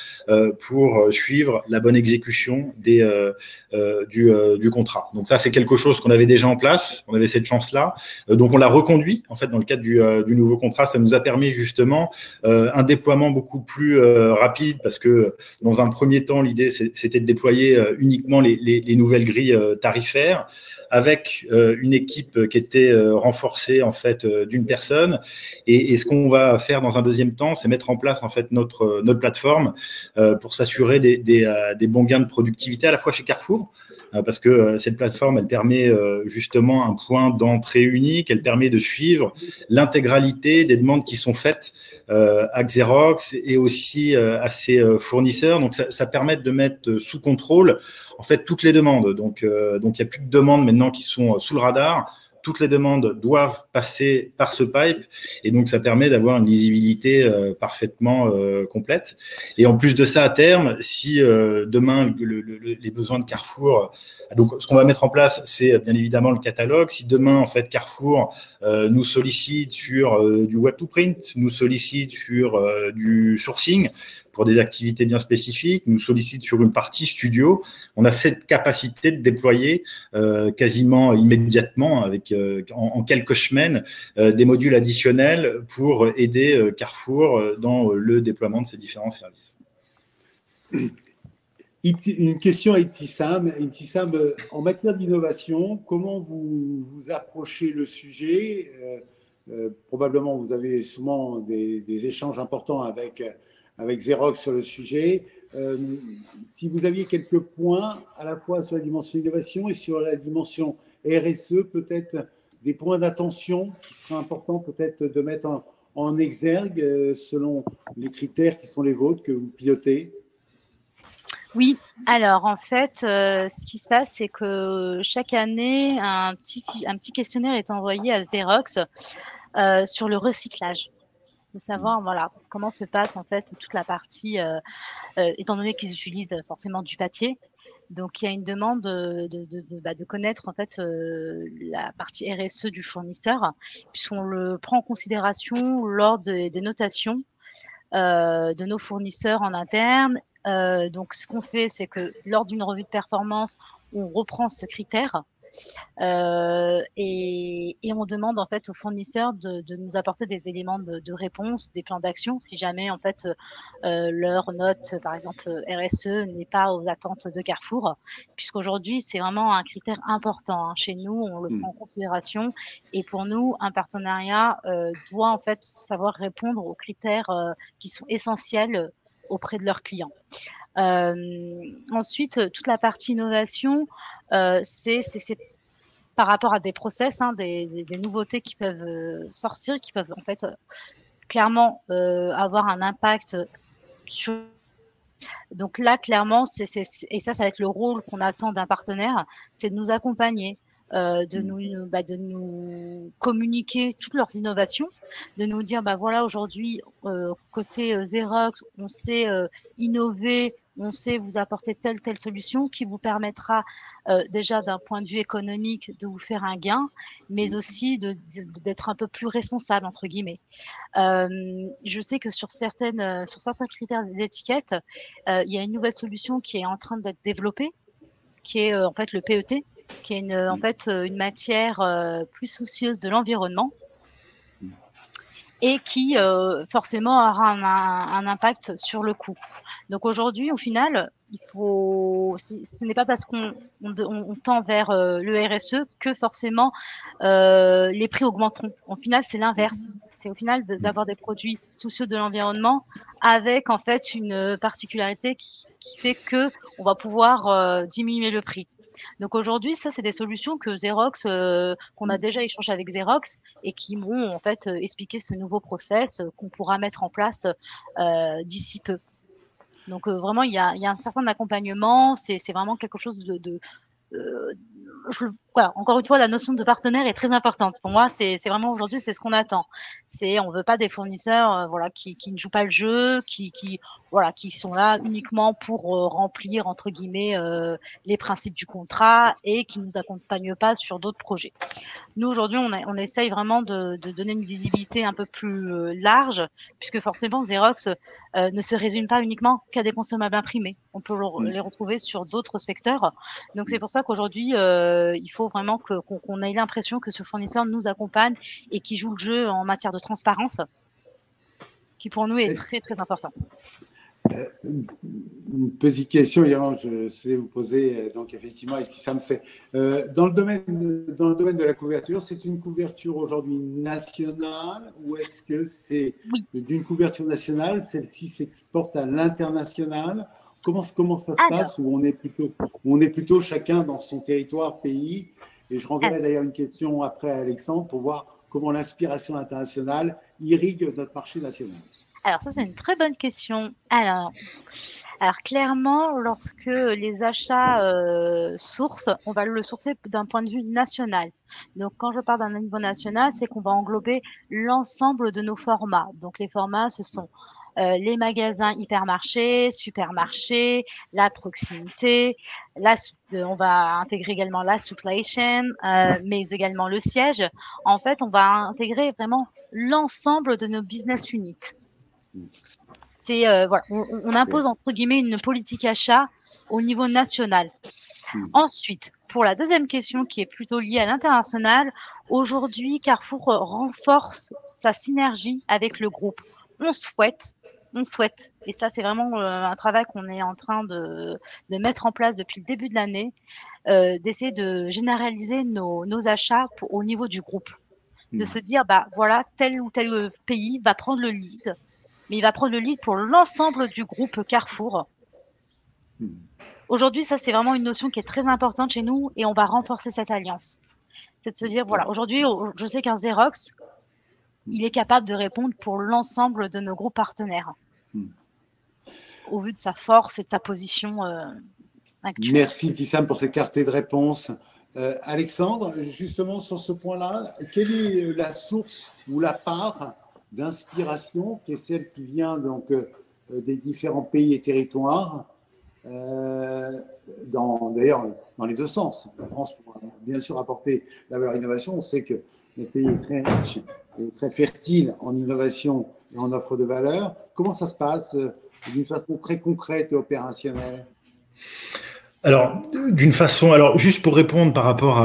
pour suivre la bonne exécution du contrat. Donc ça, c'est quelque chose qu'on avait déjà en place. On avait cette chance-là. Donc, on l'a reconduit en fait dans le cadre du nouveau contrat. Ça nous a permis justement un déploiement beaucoup plus rapide parce que dans un premier temps, l'idée, c'était de déployer uniquement les nouvelles grilles tarifaires avec une équipe qui était renforcée en fait d'une personne. Et ce qu'on va faire dans un deuxième temps, c'est mettre en place en fait notre plateforme pour s'assurer des bons gains de productivité à la fois chez Carrefour, parce que cette plateforme, elle permet justement un point d'entrée unique, elle permet de suivre l'intégralité des demandes qui sont faites à Xerox et aussi à ses fournisseurs. Donc, ça permet de mettre sous contrôle en fait toutes les demandes. Donc, il n'y a plus de demandes maintenant qui sont sous le radar. Toutes les demandes doivent passer par ce pipe et donc ça permet d'avoir une lisibilité parfaitement complète. Et en plus de ça, à terme, si demain les besoins de Carrefour, donc ce qu'on va mettre en place, c'est bien évidemment le catalogue. Si demain en fait Carrefour nous sollicite sur du web to print, nous sollicite sur du sourcing pour des activités bien spécifiques, nous sollicite sur une partie studio, on a cette capacité de déployer quasiment immédiatement, avec en quelques semaines, des modules additionnels pour aider Carrefour dans le déploiement de ces différents services. Une question à Ibtissam. Ibtissam, en matière d'innovation, comment vous approchez le sujet? Probablement, vous avez souvent des échanges importants avec Xerox sur le sujet. Si vous aviez quelques points à la fois sur la dimension innovation et sur la dimension RSE, peut-être des points d'attention qui seraient importants peut-être de mettre en exergue selon les critères qui sont les vôtres que vous pilotez. Oui, alors en fait, ce qui se passe, c'est que chaque année, un petit questionnaire est envoyé à Xerox sur le recyclage. De savoir voilà comment se passe en fait toute la partie, étant donné qu'ils utilisent forcément du papier. Donc il y a une demande de connaître en fait la partie RSE du fournisseur, puisqu'on le prend en considération lors des notations de nos fournisseurs en interne. Donc ce qu'on fait, c'est que lors d'une revue de performance, on reprend ce critère. Et on demande en fait aux fournisseurs de nous apporter des éléments de réponse, des plans d'action, si jamais en fait leur note, par exemple RSE, n'est pas aux attentes de Carrefour, puisqu'aujourd'hui c'est vraiment un critère important. Hein. Chez nous, on le prend en considération, et pour nous, un partenariat doit en fait savoir répondre aux critères qui sont essentiels auprès de leurs clients. Ensuite, toute la partie innovation, c'est par rapport à des process, hein, des nouveautés qui peuvent sortir, qui peuvent en fait clairement avoir un impact sur. Donc là, clairement, et ça va être le rôle qu'on attend d'un partenaire, c'est de nous accompagner de nous communiquer toutes leurs innovations, de nous dire voilà, aujourd'hui côté Xerox, on sait innover, on sait vous apporter telle solution qui vous permettra déjà d'un point de vue économique de vous faire un gain, mais aussi d'être un peu plus responsable entre guillemets. Je sais que sur certains critères d'étiquette, il y a une nouvelle solution qui est en train d'être développée, qui est en fait le PET, qui est une matière plus soucieuse de l'environnement et qui forcément aura un impact sur le coût. Donc aujourd'hui, au final, ce n'est pas parce qu'on tend vers le RSE que forcément les prix augmenteront. Au final, c'est l'inverse. C'est au final d'avoir des produits soucieux de l'environnement avec en fait une particularité qui fait que on va pouvoir diminuer le prix. Donc aujourd'hui, ça, c'est des solutions que Xerox, qu'on a déjà échangé avec Xerox et qui m'ont en fait expliqué ce nouveau process qu'on pourra mettre en place d'ici peu. Donc vraiment, il y a un certain accompagnement. C'est vraiment quelque chose voilà, encore une fois, la notion de partenaire est très importante. Pour moi, c'est vraiment aujourd'hui, c'est ce qu'on attend. On veut pas des fournisseurs, voilà, qui ne jouent pas le jeu, qui sont là uniquement pour remplir entre guillemets les principes du contrat et qui nous accompagnent pas sur d'autres projets. Nous aujourd'hui, on essaye vraiment de donner une visibilité un peu plus large, puisque forcément Xerox ne se résume pas uniquement qu'à des consommables imprimés. On peut les retrouver sur d'autres secteurs. Donc c'est pour ça qu'aujourd'hui, il faut vraiment qu'on ait l'impression que ce fournisseur nous accompagne et qui joue le jeu en matière de transparence, qui pour nous est très très important. Une petite question, Yaron, je vais vous poser. Donc effectivement, Sam, c'est dans le domaine de la couverture, c'est une couverture aujourd'hui nationale ou est-ce que c'est d'une couverture nationale, celle-ci s'exporte à l'international? Comment ça se passe, où on est plutôt chacun dans son territoire, pays? Et je renverrai d'ailleurs une question après à Alexandre pour voir comment l'inspiration internationale irrigue notre marché national. Alors ça, c'est une très bonne question. Alors clairement, lorsque les achats sourcent, on va le sourcer d'un point de vue national. Donc quand je parle d'un niveau national, c'est qu'on va englober l'ensemble de nos formats. Donc les formats, ce sont les magasins hypermarchés, supermarchés, la proximité, on va intégrer également la supply chain, mais également le siège. En fait, on va intégrer vraiment l'ensemble de nos business units. Voilà, on impose entre guillemets une politique achat au niveau national. Ensuite, pour la deuxième question qui est plutôt liée à l'international, aujourd'hui Carrefour renforce sa synergie avec le groupe. On souhaite, et ça c'est vraiment un travail qu'on est en train de mettre en place depuis le début de l'année, d'essayer de généraliser nos achats au niveau du groupe, de se dire voilà, tel ou tel pays va prendre le lead. Mais il va prendre le lead pour l'ensemble du groupe Carrefour. Aujourd'hui, ça, c'est vraiment une notion qui est très importante chez nous et on va renforcer cette alliance. C'est de se dire, voilà, aujourd'hui, je sais qu'un Xerox, il est capable de répondre pour l'ensemble de nos groupes partenaires. Au vu de sa force et de sa position actuelle. Merci, Petit Sam, pour cette clarté de réponse. Alexandre, justement, sur ce point-là, quelle est la source ou la part d'inspiration, qui est celle qui vient donc des différents pays et territoires, d'ailleurs dans les deux sens. La France pourra bien sûr apporter la valeur innovation. On sait que le pays est très riche et très fertile en innovation et en offre de valeur. Comment ça se passe d'une façon très concrète et opérationnelle? Alors, juste pour répondre par rapport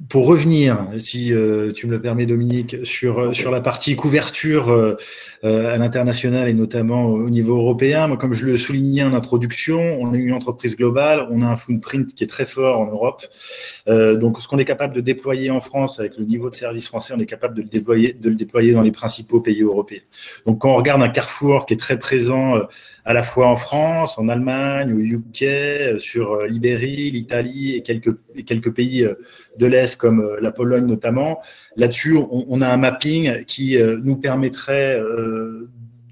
pour revenir, si tu me le permets, Dominique, sur la partie couverture à l'international et notamment au niveau européen. Moi, comme je le soulignais en introduction, on est une entreprise globale, on a un footprint qui est très fort en Europe. Donc, ce qu'on est capable de déployer en France avec le niveau de service français, on est capable de le déployer dans les principaux pays européens. Donc, quand on regarde un Carrefour qui est très présent à la fois en France, en Allemagne, au UK, sur l'Ibérie, l'Italie et quelques pays de l'Est comme la Pologne notamment. Là-dessus, on a un mapping qui nous permettrait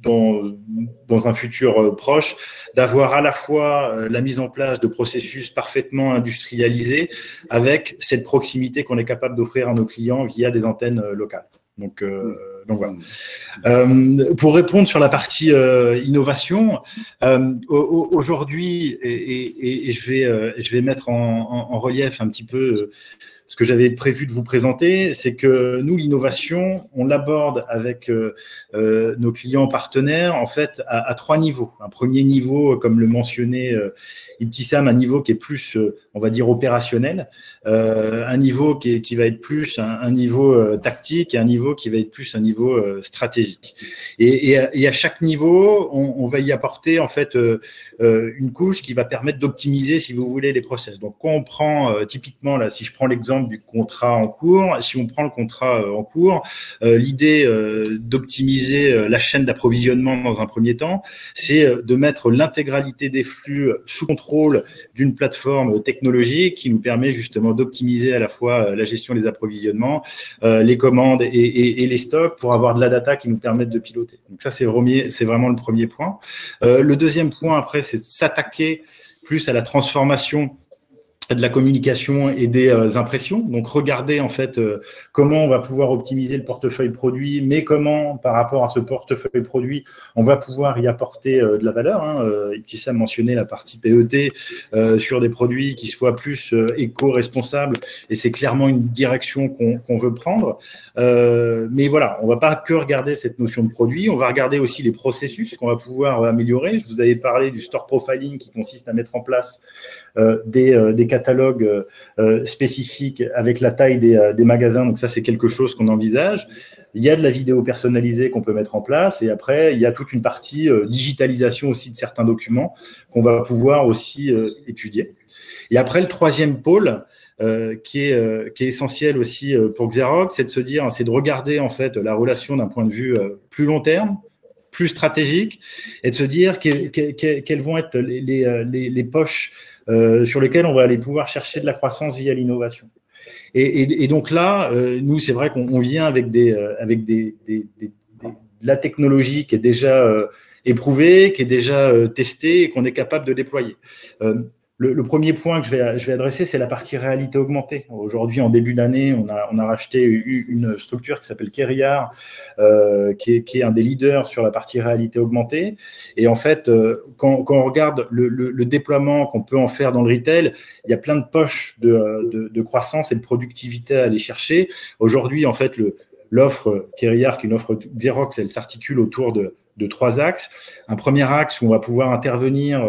dans un futur proche, d'avoir à la fois la mise en place de processus parfaitement industrialisés avec cette proximité qu'on est capable d'offrir à nos clients via des antennes locales. Donc voilà. Pour répondre sur la partie innovation, aujourd'hui, et je vais mettre en relief un petit peu ce que j'avais prévu de vous présenter, c'est que nous, l'innovation, on l'aborde avec nos clients partenaires en fait à 3 niveaux. Un premier niveau, comme le mentionnait Ibtissam, un niveau qui est plus, on va dire, opérationnel, un niveau qui va être plus un niveau tactique et un niveau qui va être plus un niveau stratégique. Et à chaque niveau, on va y apporter en fait une couche qui va permettre d'optimiser, si vous voulez, les process. Donc, quand on prend typiquement, là, si je prends l'exemple du contrat en cours, si on prend le contrat en cours, l'idée d'optimiser la chaîne d'approvisionnement dans un premier temps, c'est de mettre l'intégralité des flux sous contrôle d'une plateforme technologique qui nous permet justement d'optimiser à la fois la gestion des approvisionnements, les commandes et les stocks pour avoir de la data qui nous permettent de piloter. Donc ça, c'est vraiment le premier point. Le deuxième point, après, c'est de s'attaquer plus à la transformation de la communication et des impressions. Donc, regarder en fait comment on va pouvoir optimiser le portefeuille produit, mais comment, par rapport à ce portefeuille produit, on va pouvoir y apporter de la valeur. Ibtissam mentionnait la partie PET sur des produits qui soient plus éco-responsables, et c'est clairement une direction qu'on veut prendre. Mais voilà, on ne va pas que regarder cette notion de produit, on va regarder aussi les processus qu'on va pouvoir améliorer. Je vous avais parlé du store profiling qui consiste à mettre en place des catalogues spécifiques avec la taille des magasins. Donc ça, c'est quelque chose qu'on envisage. Il y a de la vidéo personnalisée qu'on peut mettre en place. Et après, il y a toute une partie digitalisation aussi de certains documents qu'on va pouvoir aussi étudier. Et après, le troisième pôle, qui est essentiel aussi pour Xerox, c'est de se dire, c'est de regarder en fait la relation d'un point de vue plus long terme, plus stratégique, et de se dire quelles vont être les poches sur lesquelles on va aller pouvoir chercher de la croissance via l'innovation. Et donc là, nous, c'est vrai qu'on vient avec de la technologie qui est déjà éprouvée, qui est déjà testée et qu'on est capable de déployer. Le premier point que je vais adresser, c'est la partie réalité augmentée. Aujourd'hui, en début d'année, on a racheté une structure qui s'appelle Keriar, qui est un des leaders sur la partie réalité augmentée. Et en fait, quand on regarde le déploiement qu'on peut en faire dans le retail, il y a plein de poches de croissance et de productivité à aller chercher. Aujourd'hui, en fait, l'offre Keriar, qui est une offre Xerox, elle s'articule autour de 3 axes. Un premier axe où on va pouvoir intervenir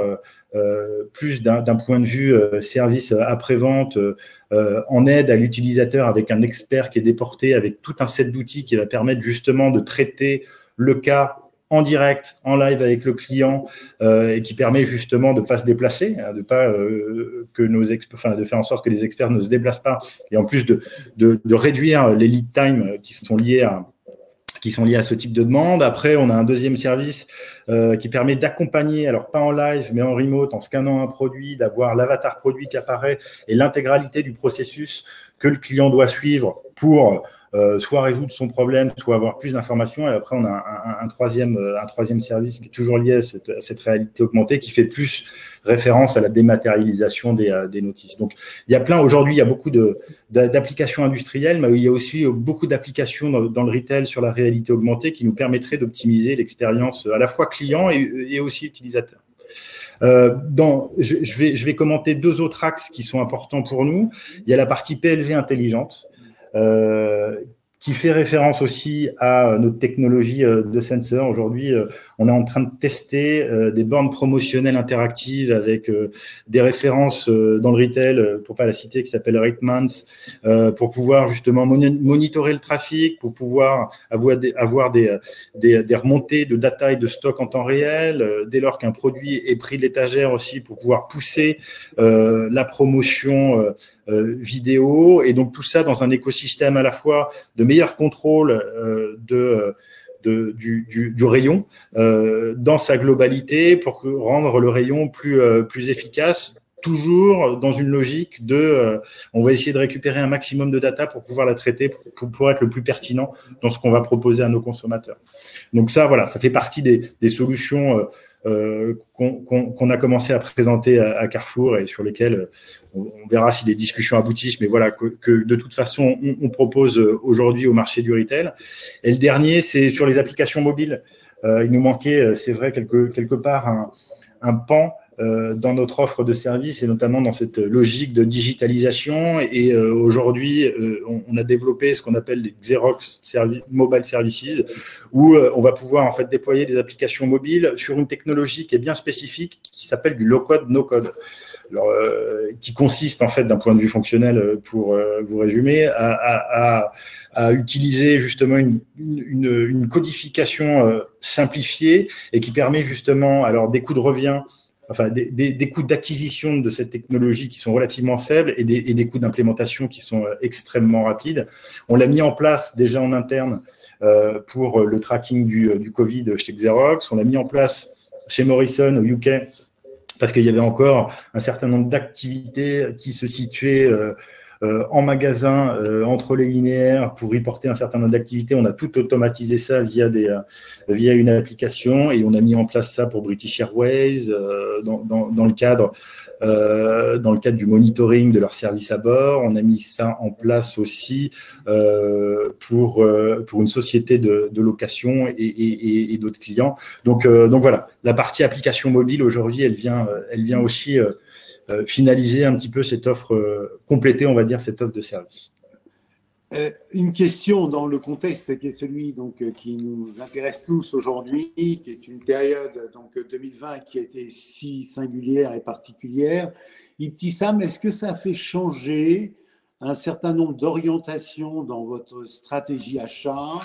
plus d'un point de vue service après-vente, en aide à l'utilisateur avec un expert qui est déporté avec tout un set d'outils qui va permettre justement de traiter le cas en direct, en live avec le client, et qui permet justement de ne pas se déplacer, de faire en sorte que les experts ne se déplacent pas, et en plus de réduire les lead time qui sont liés à ce type de demande. Après, on a un deuxième service qui permet d'accompagner, alors pas en live, mais en remote, en scannant un produit, d'avoir l'avatar produit qui apparaît et l'intégralité du processus que le client doit suivre pour soit résoudre son problème, soit avoir plus d'informations. Et après, on a un troisième service qui est toujours lié à cette réalité augmentée, qui fait plus référence à la dématérialisation des notices. Donc, aujourd'hui, il y a beaucoup d'applications industrielles, mais il y a aussi beaucoup d'applications dans le retail sur la réalité augmentée qui nous permettraient d'optimiser l'expérience à la fois client et aussi utilisateur. Je vais commenter 2 autres axes qui sont importants pour nous. Il y a la partie PLV intelligente, qui fait référence aussi à notre technologie de sensor. Aujourd'hui, on est en train de tester des bornes promotionnelles interactives avec des références dans le retail, pour pas la citer, qui s'appelle Ratemans, pour pouvoir justement monitorer le trafic, pour pouvoir avoir des remontées de data et de stock en temps réel, dès lors qu'un produit est pris de l'étagère aussi, pour pouvoir pousser la promotion vidéo, et donc tout ça dans un écosystème à la fois de meilleur contrôle du rayon dans sa globalité, pour rendre le rayon plus efficace toujours dans une logique de on va essayer de récupérer un maximum de data pour pouvoir la traiter, pour être le plus pertinent dans ce qu'on va proposer à nos consommateurs. Donc ça, voilà, ça fait partie des solutions qu'on a commencé à présenter à Carrefour et sur lesquelles on verra si les discussions aboutissent, mais voilà, que de toute façon, on propose aujourd'hui au marché du retail. Et le dernier, c'est sur les applications mobiles. Il nous manquait, c'est vrai, quelque part un pan dans notre offre de services et notamment dans cette logique de digitalisation. Et aujourd'hui, on a développé ce qu'on appelle les Xerox Mobile Services, où on va pouvoir en fait déployer des applications mobiles sur une technologie qui est bien spécifique, qui s'appelle du low-code, no-code. Alors, qui consiste en fait d'un point de vue fonctionnel, pour vous résumer, à utiliser justement une codification simplifiée et qui permet justement alors des coûts de revient, enfin des coûts d'acquisition de cette technologie qui sont relativement faibles et des coûts d'implémentation qui sont extrêmement rapides. On l'a mis en place déjà en interne pour le tracking du Covid chez Xerox. On l'a mis en place chez Morrison au UK parce qu'il y avait encore un certain nombre d'activités qui se situaient en magasin, entre les linéaires, pour reporter un certain nombre d'activités. On a tout automatisé ça via une application et on a mis en place ça pour British Airways dans le cadre du monitoring de leur service à bord. On a mis ça en place aussi pour une société de location et d'autres clients. Donc voilà, la partie application mobile aujourd'hui, elle vient aussi finaliser un petit peu cette offre, compléter, on va dire, cette offre de service. Une question dans le contexte qui est celui qui nous intéresse tous aujourd'hui, qui est une période 2020 qui a été si singulière et particulière. Ibtissam, est-ce que ça a fait changer un certain nombre d'orientations dans votre stratégie achat,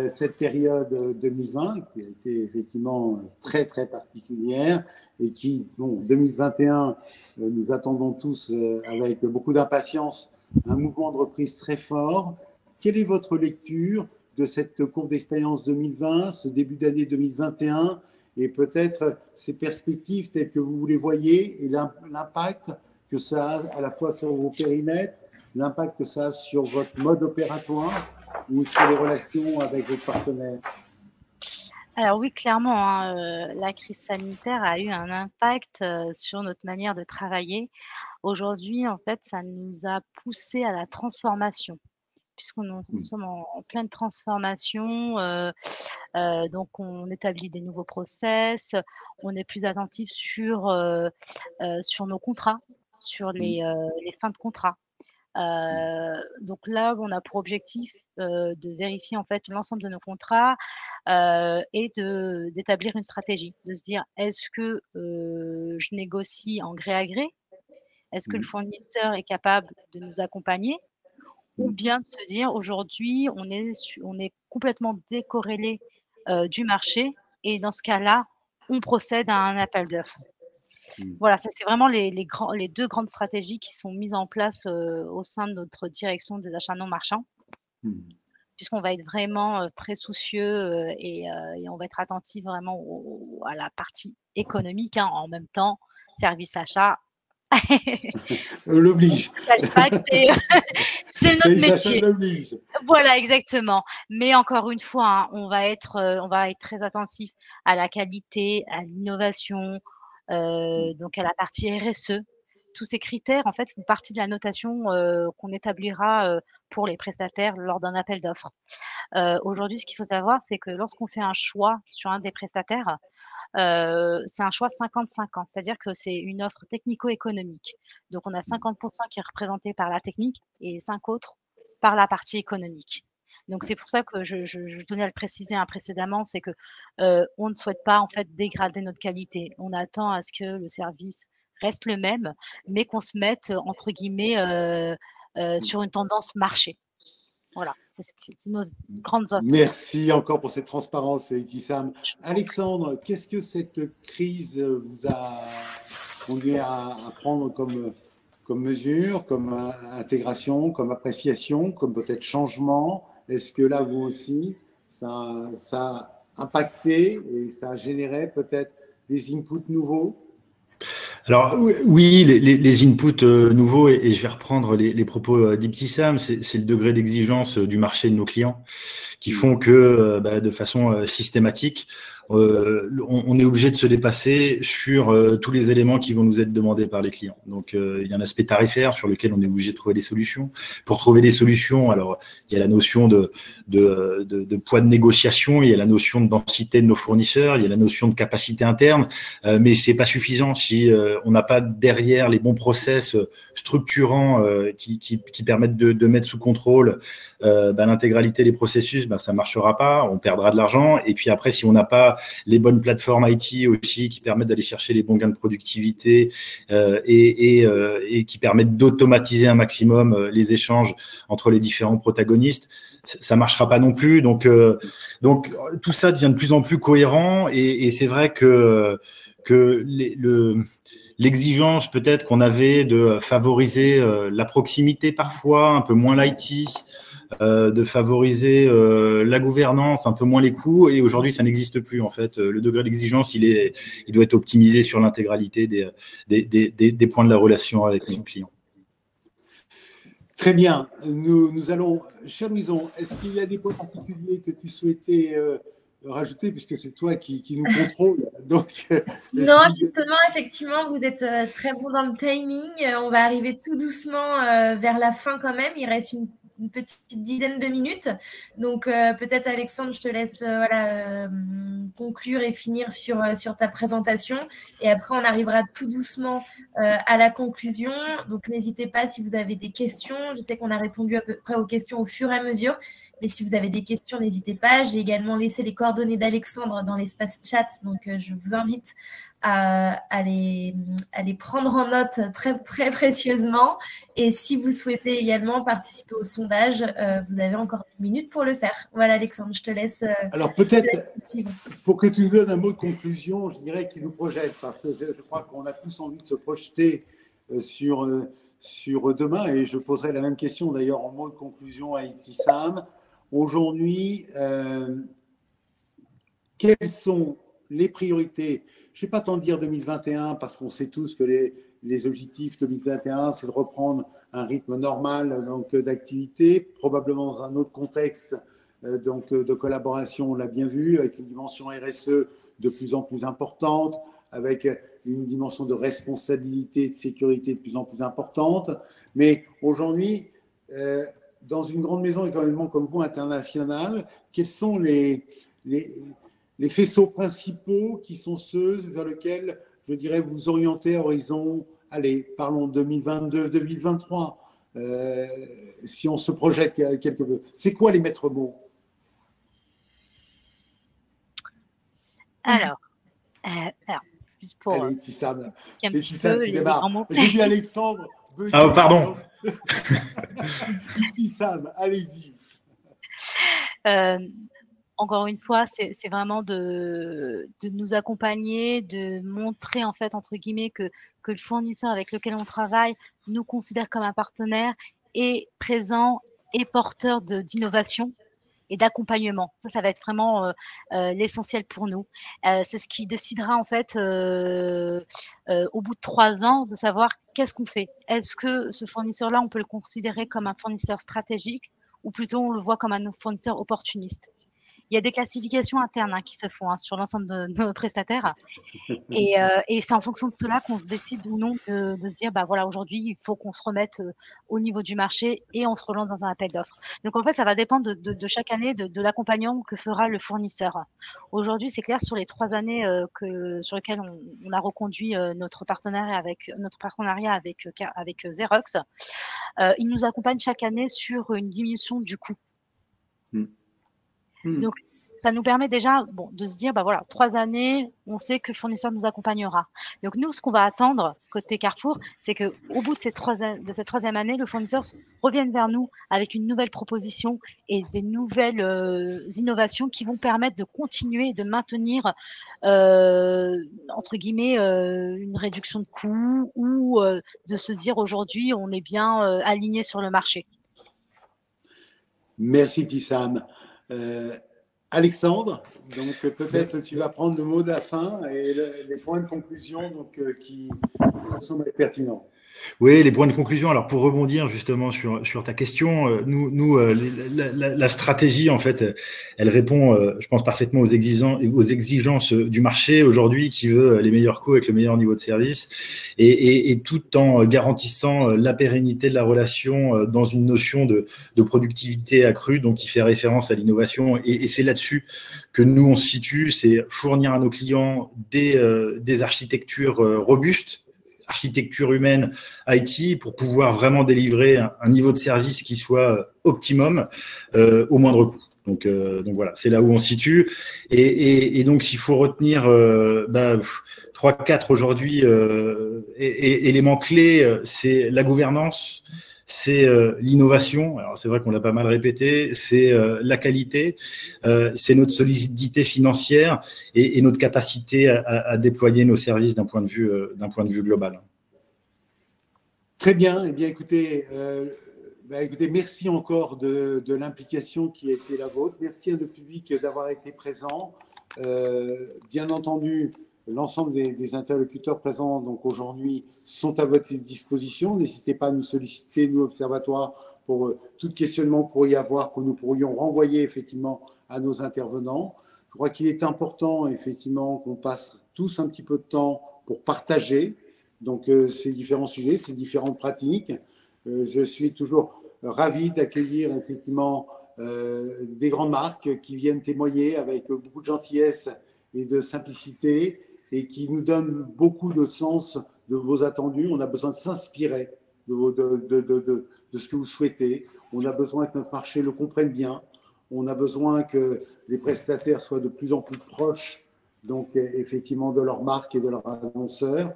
cette période 2020 qui a été effectivement très très particulière et qui, 2021, nous attendons tous avec beaucoup d'impatience un mouvement de reprise très fort. Quelle est votre lecture de cette courbe d'expérience 2020, ce début d'année 2021 et peut-être ces perspectives telles que vous les voyez et l'impact que ça a à la fois sur vos périmètres, l'impact que ça a sur votre mode opératoire ou sur les relations avec vos partenaires? Alors oui, clairement, la crise sanitaire a eu un impact sur notre manière de travailler. Aujourd'hui, en fait, ça nous a poussé à la transformation, nous sommes en pleine transformation. Donc, on établit des nouveaux process, on est plus attentif sur nos contrats, sur les fins de contrat. Donc là, on a pour objectif de vérifier en fait l'ensemble de nos contrats et d'établir une stratégie, de se dire est-ce que je négocie en gré à gré, est-ce que le fournisseur est capable de nous accompagner, ou bien de se dire aujourd'hui on est complètement décorrélé du marché et dans ce cas-là on procède à un appel d'offres. Voilà, ça c'est vraiment les deux grandes stratégies qui sont mises en place au sein de notre direction des achats non marchands, puisqu'on va être vraiment très soucieux et on va être attentif vraiment à la partie économique, en même temps, service achat. L'oblige. C'est notre métier. L'oblige. Voilà, exactement. Mais encore une fois, on va être très attentif à la qualité, à l'innovation, donc à la partie RSE. Tous ces critères, en fait, font partie de la notation qu'on établira pour les prestataires lors d'un appel d'offres. Aujourd'hui, ce qu'il faut savoir, c'est que lorsqu'on fait un choix sur un des prestataires, c'est un choix 50-50, c'est-à-dire que c'est une offre technico-économique. Donc, on a 50% qui est représenté par la technique et 5 autres par la partie économique. Donc, c'est pour ça que je tenais à le préciser précédemment, c'est que on ne souhaite pas en fait dégrader notre qualité. On attend à ce que le service reste le même, mais qu'on se mette entre guillemets sur une tendance marché. Voilà, c'est nos grandes offres. Merci encore pour cette transparence, Ibtissam. Alexandre, qu'est-ce que cette crise vous a conduit à prendre comme mesure, comme intégration, comme appréciation, comme peut-être changement? Est-ce que là, vous aussi, ça a impacté et ça a généré peut-être des inputs nouveaux? Alors oui, les inputs nouveaux, et je vais reprendre les propos d'Ibtissam, c'est le degré d'exigence du marché de nos clients qui font que de façon systématique, on est obligé de se dépasser sur tous les éléments qui vont nous être demandés par les clients. Donc il y a un aspect tarifaire sur lequel on est obligé de trouver des solutions. Pour trouver des solutions, alors il y a la notion de poids de négociation, il y a la notion de densité de nos fournisseurs, il y a la notion de capacité interne, mais c'est pas suffisant si on n'a pas derrière les bons process structurants qui permettent de mettre sous contrôle l'intégralité des processus. Ça marchera pas, on perdra de l'argent. Et puis après, si on n'a pas les bonnes plateformes IT aussi qui permettent d'aller chercher les bons gains de productivité et qui permettent d'automatiser un maximum les échanges entre les différents protagonistes, ça marchera pas non plus. Donc tout ça devient de plus en plus cohérent et c'est vrai que l'exigence peut-être qu'on avait de favoriser la proximité parfois, un peu moins l'IT, de favoriser la gouvernance, un peu moins les coûts, et aujourd'hui ça n'existe plus en fait. Le degré d'exigence il doit être optimisé sur l'intégralité des points de la relation avec nos clients. Très bien, nous allons, cher Louison, est-ce qu'il y a des points particuliers que tu souhaitais rajouter, puisque c'est toi qui nous contrôle. Donc, non, justement, effectivement, vous êtes très bon dans le timing. On va arriver tout doucement vers la fin quand même. Il reste une petite dizaine de minutes. Donc, peut-être, Alexandre, je te laisse conclure et finir sur ta présentation. Et après, on arrivera tout doucement à la conclusion. Donc, n'hésitez pas si vous avez des questions. Je sais qu'on a répondu à peu près aux questions au fur et à mesure. Mais si vous avez des questions, n'hésitez pas. J'ai également laissé les coordonnées d'Alexandre dans l'espace chat. Donc, je vous invite à les prendre en note très, très précieusement. Et si vous souhaitez également participer au sondage, vous avez encore 10 minutes pour le faire. Voilà, Alexandre, je te laisse. Alors, peut-être, pour que tu nous donnes un mot de conclusion, je dirais qu'il nous projette, parce que je crois qu'on a tous envie de se projeter sur demain. Et je poserai la même question, d'ailleurs, en mot de conclusion à Ibtissam. Aujourd'hui, quelles sont les priorités? Je ne vais pas t'en dire 2021 parce qu'on sait tous que les objectifs 2021, c'est de reprendre un rythme normal d'activité, probablement dans un autre contexte de collaboration, on l'a bien vu, avec une dimension RSE de plus en plus importante, avec une dimension de responsabilité, de sécurité de plus en plus importante. Mais aujourd'hui, dans une grande maison également comme vous, internationale, quels sont les faisceaux principaux qui sont ceux vers lesquels, je dirais, vous orientez à horizon, allez, parlons 2022, 2023, si on se projette quelque peu. C'est quoi les maîtres mots? Alors, juste pour... Allez, Ibtissam, c'est Ibtissam qui démarre. J'ai vu Alexandre. Ah, pardon. Ibtissam, allez-y. Encore une fois, c'est vraiment de nous accompagner, de montrer, en fait, entre guillemets, que le fournisseur avec lequel on travaille nous considère comme un partenaire et présent et porteur d'innovation et d'accompagnement. Ça va être vraiment l'essentiel pour nous. C'est ce qui décidera, en fait, au bout de 3 ans, de savoir qu'est-ce qu'on fait. Est-ce que ce fournisseur-là, on peut le considérer comme un fournisseur stratégique ou plutôt on le voit comme un fournisseur opportuniste? Il y a des classifications internes qui se font sur l'ensemble de nos prestataires. Et c'est en fonction de cela qu'on se décide ou non de se dire, voilà, aujourd'hui, il faut qu'on se remette au niveau du marché et on se relance dans un appel d'offres. Donc, en fait, ça va dépendre de chaque année de l'accompagnement que fera le fournisseur. Aujourd'hui, c'est clair, sur les 3 années sur lesquelles on a reconduit notre partenariat avec Xerox, il nous accompagne chaque année sur une diminution du coût. Donc, ça nous permet déjà de se dire, voilà, 3 années, on sait que le fournisseur nous accompagnera. Donc, nous, ce qu'on va attendre côté Carrefour, c'est qu'au bout de cette 3e année, le fournisseur revienne vers nous avec une nouvelle proposition et des nouvelles innovations qui vont permettre de continuer et de maintenir, entre guillemets, une réduction de coûts ou de se dire aujourd'hui, on est bien aligné sur le marché. Merci, Ibtissam. Alexandre, donc peut-être tu vas prendre le mot de la fin et les points de conclusion donc, qui sont pertinents. Oui, les points de conclusion. Alors, pour rebondir justement sur ta question, la stratégie, en fait, elle répond, je pense, parfaitement aux exigences du marché aujourd'hui qui veut les meilleurs coûts avec le meilleur niveau de service et tout en garantissant la pérennité de la relation dans une notion de productivité accrue, donc qui fait référence à l'innovation. Et c'est là-dessus que nous, on se situe, c'est fournir à nos clients des architectures robustes, architecture humaine IT pour pouvoir vraiment délivrer un niveau de service qui soit optimum au moindre coût. Donc voilà, c'est là où on se situe. Et donc, s'il faut retenir 3-4 aujourd'hui éléments clés, c'est la gouvernance, c'est l'innovation. Alors, c'est vrai qu'on l'a pas mal répété. C'est la qualité, c'est notre solidité financière et notre capacité à déployer nos services d'un point de vue global. Très bien. Eh bien, écoutez, merci encore de l'implication qui a été la vôtre. Merci à notre public d'avoir été présent. Bien entendu, l'ensemble des interlocuteurs présents donc aujourd'hui sont à votre disposition. N'hésitez pas à nous solliciter, nous, Observatoire, pour tout questionnement pour y avoir, que nous pourrions renvoyer effectivement à nos intervenants. Je crois qu'il est important effectivement qu'on passe tous un petit peu de temps pour partager donc ces différents sujets, ces différentes pratiques. Je suis toujours ravi d'accueillir effectivement des grandes marques qui viennent témoigner avec beaucoup de gentillesse et de simplicité et qui nous donnent beaucoup de sens de vos attendus. On a besoin de s'inspirer de ce que vous souhaitez. On a besoin que notre marché le comprenne bien. On a besoin que les prestataires soient de plus en plus proches, donc effectivement, de leur marque et de leurs annonceurs.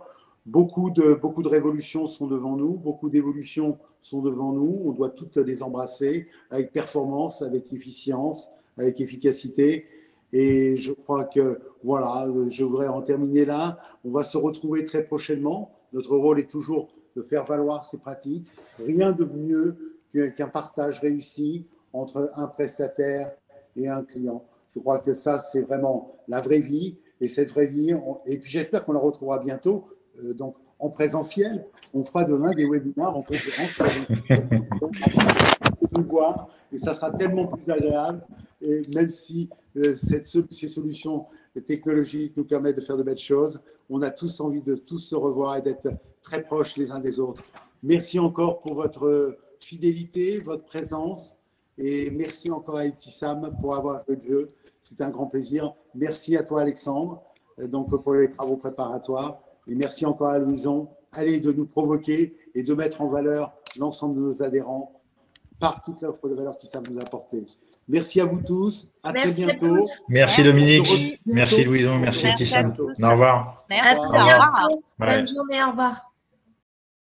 Beaucoup de révolutions sont devant nous, beaucoup d'évolutions sont devant nous. On doit toutes les embrasser avec performance, avec efficience, avec efficacité. Et je crois que, voilà, je voudrais en terminer là. On va se retrouver très prochainement. Notre rôle est toujours de faire valoir ces pratiques. Rien de mieux qu'un partage réussi entre un prestataire et un client. Je crois que ça, c'est vraiment la vraie vie. Et cette vraie vie, et puis j'espère qu'on la retrouvera bientôt, donc en présentiel. On fera demain des webinaires en conférence présentielle. Donc, on va voir, et ça sera tellement plus agréable. Et même si ces solutions technologiques nous permettent de faire de belles choses, on a tous envie de tous se revoir et d'être très proches les uns des autres. Merci encore pour votre fidélité, votre présence, et merci encore à Ibtissam pour avoir joué le jeu. C'est un grand plaisir. Merci à toi, Alexandre, donc pour les travaux préparatoires, et merci encore à Louison. Allez, de nous provoquer et de mettre en valeur l'ensemble de nos adhérents par toute l'offre de valeur qu'ils savent nous apporter. Merci à vous tous. À très bientôt. Merci Dominique. Merci Louison. Merci Ibtissam. Au revoir. Merci. Au revoir. Bonne journée. Au revoir.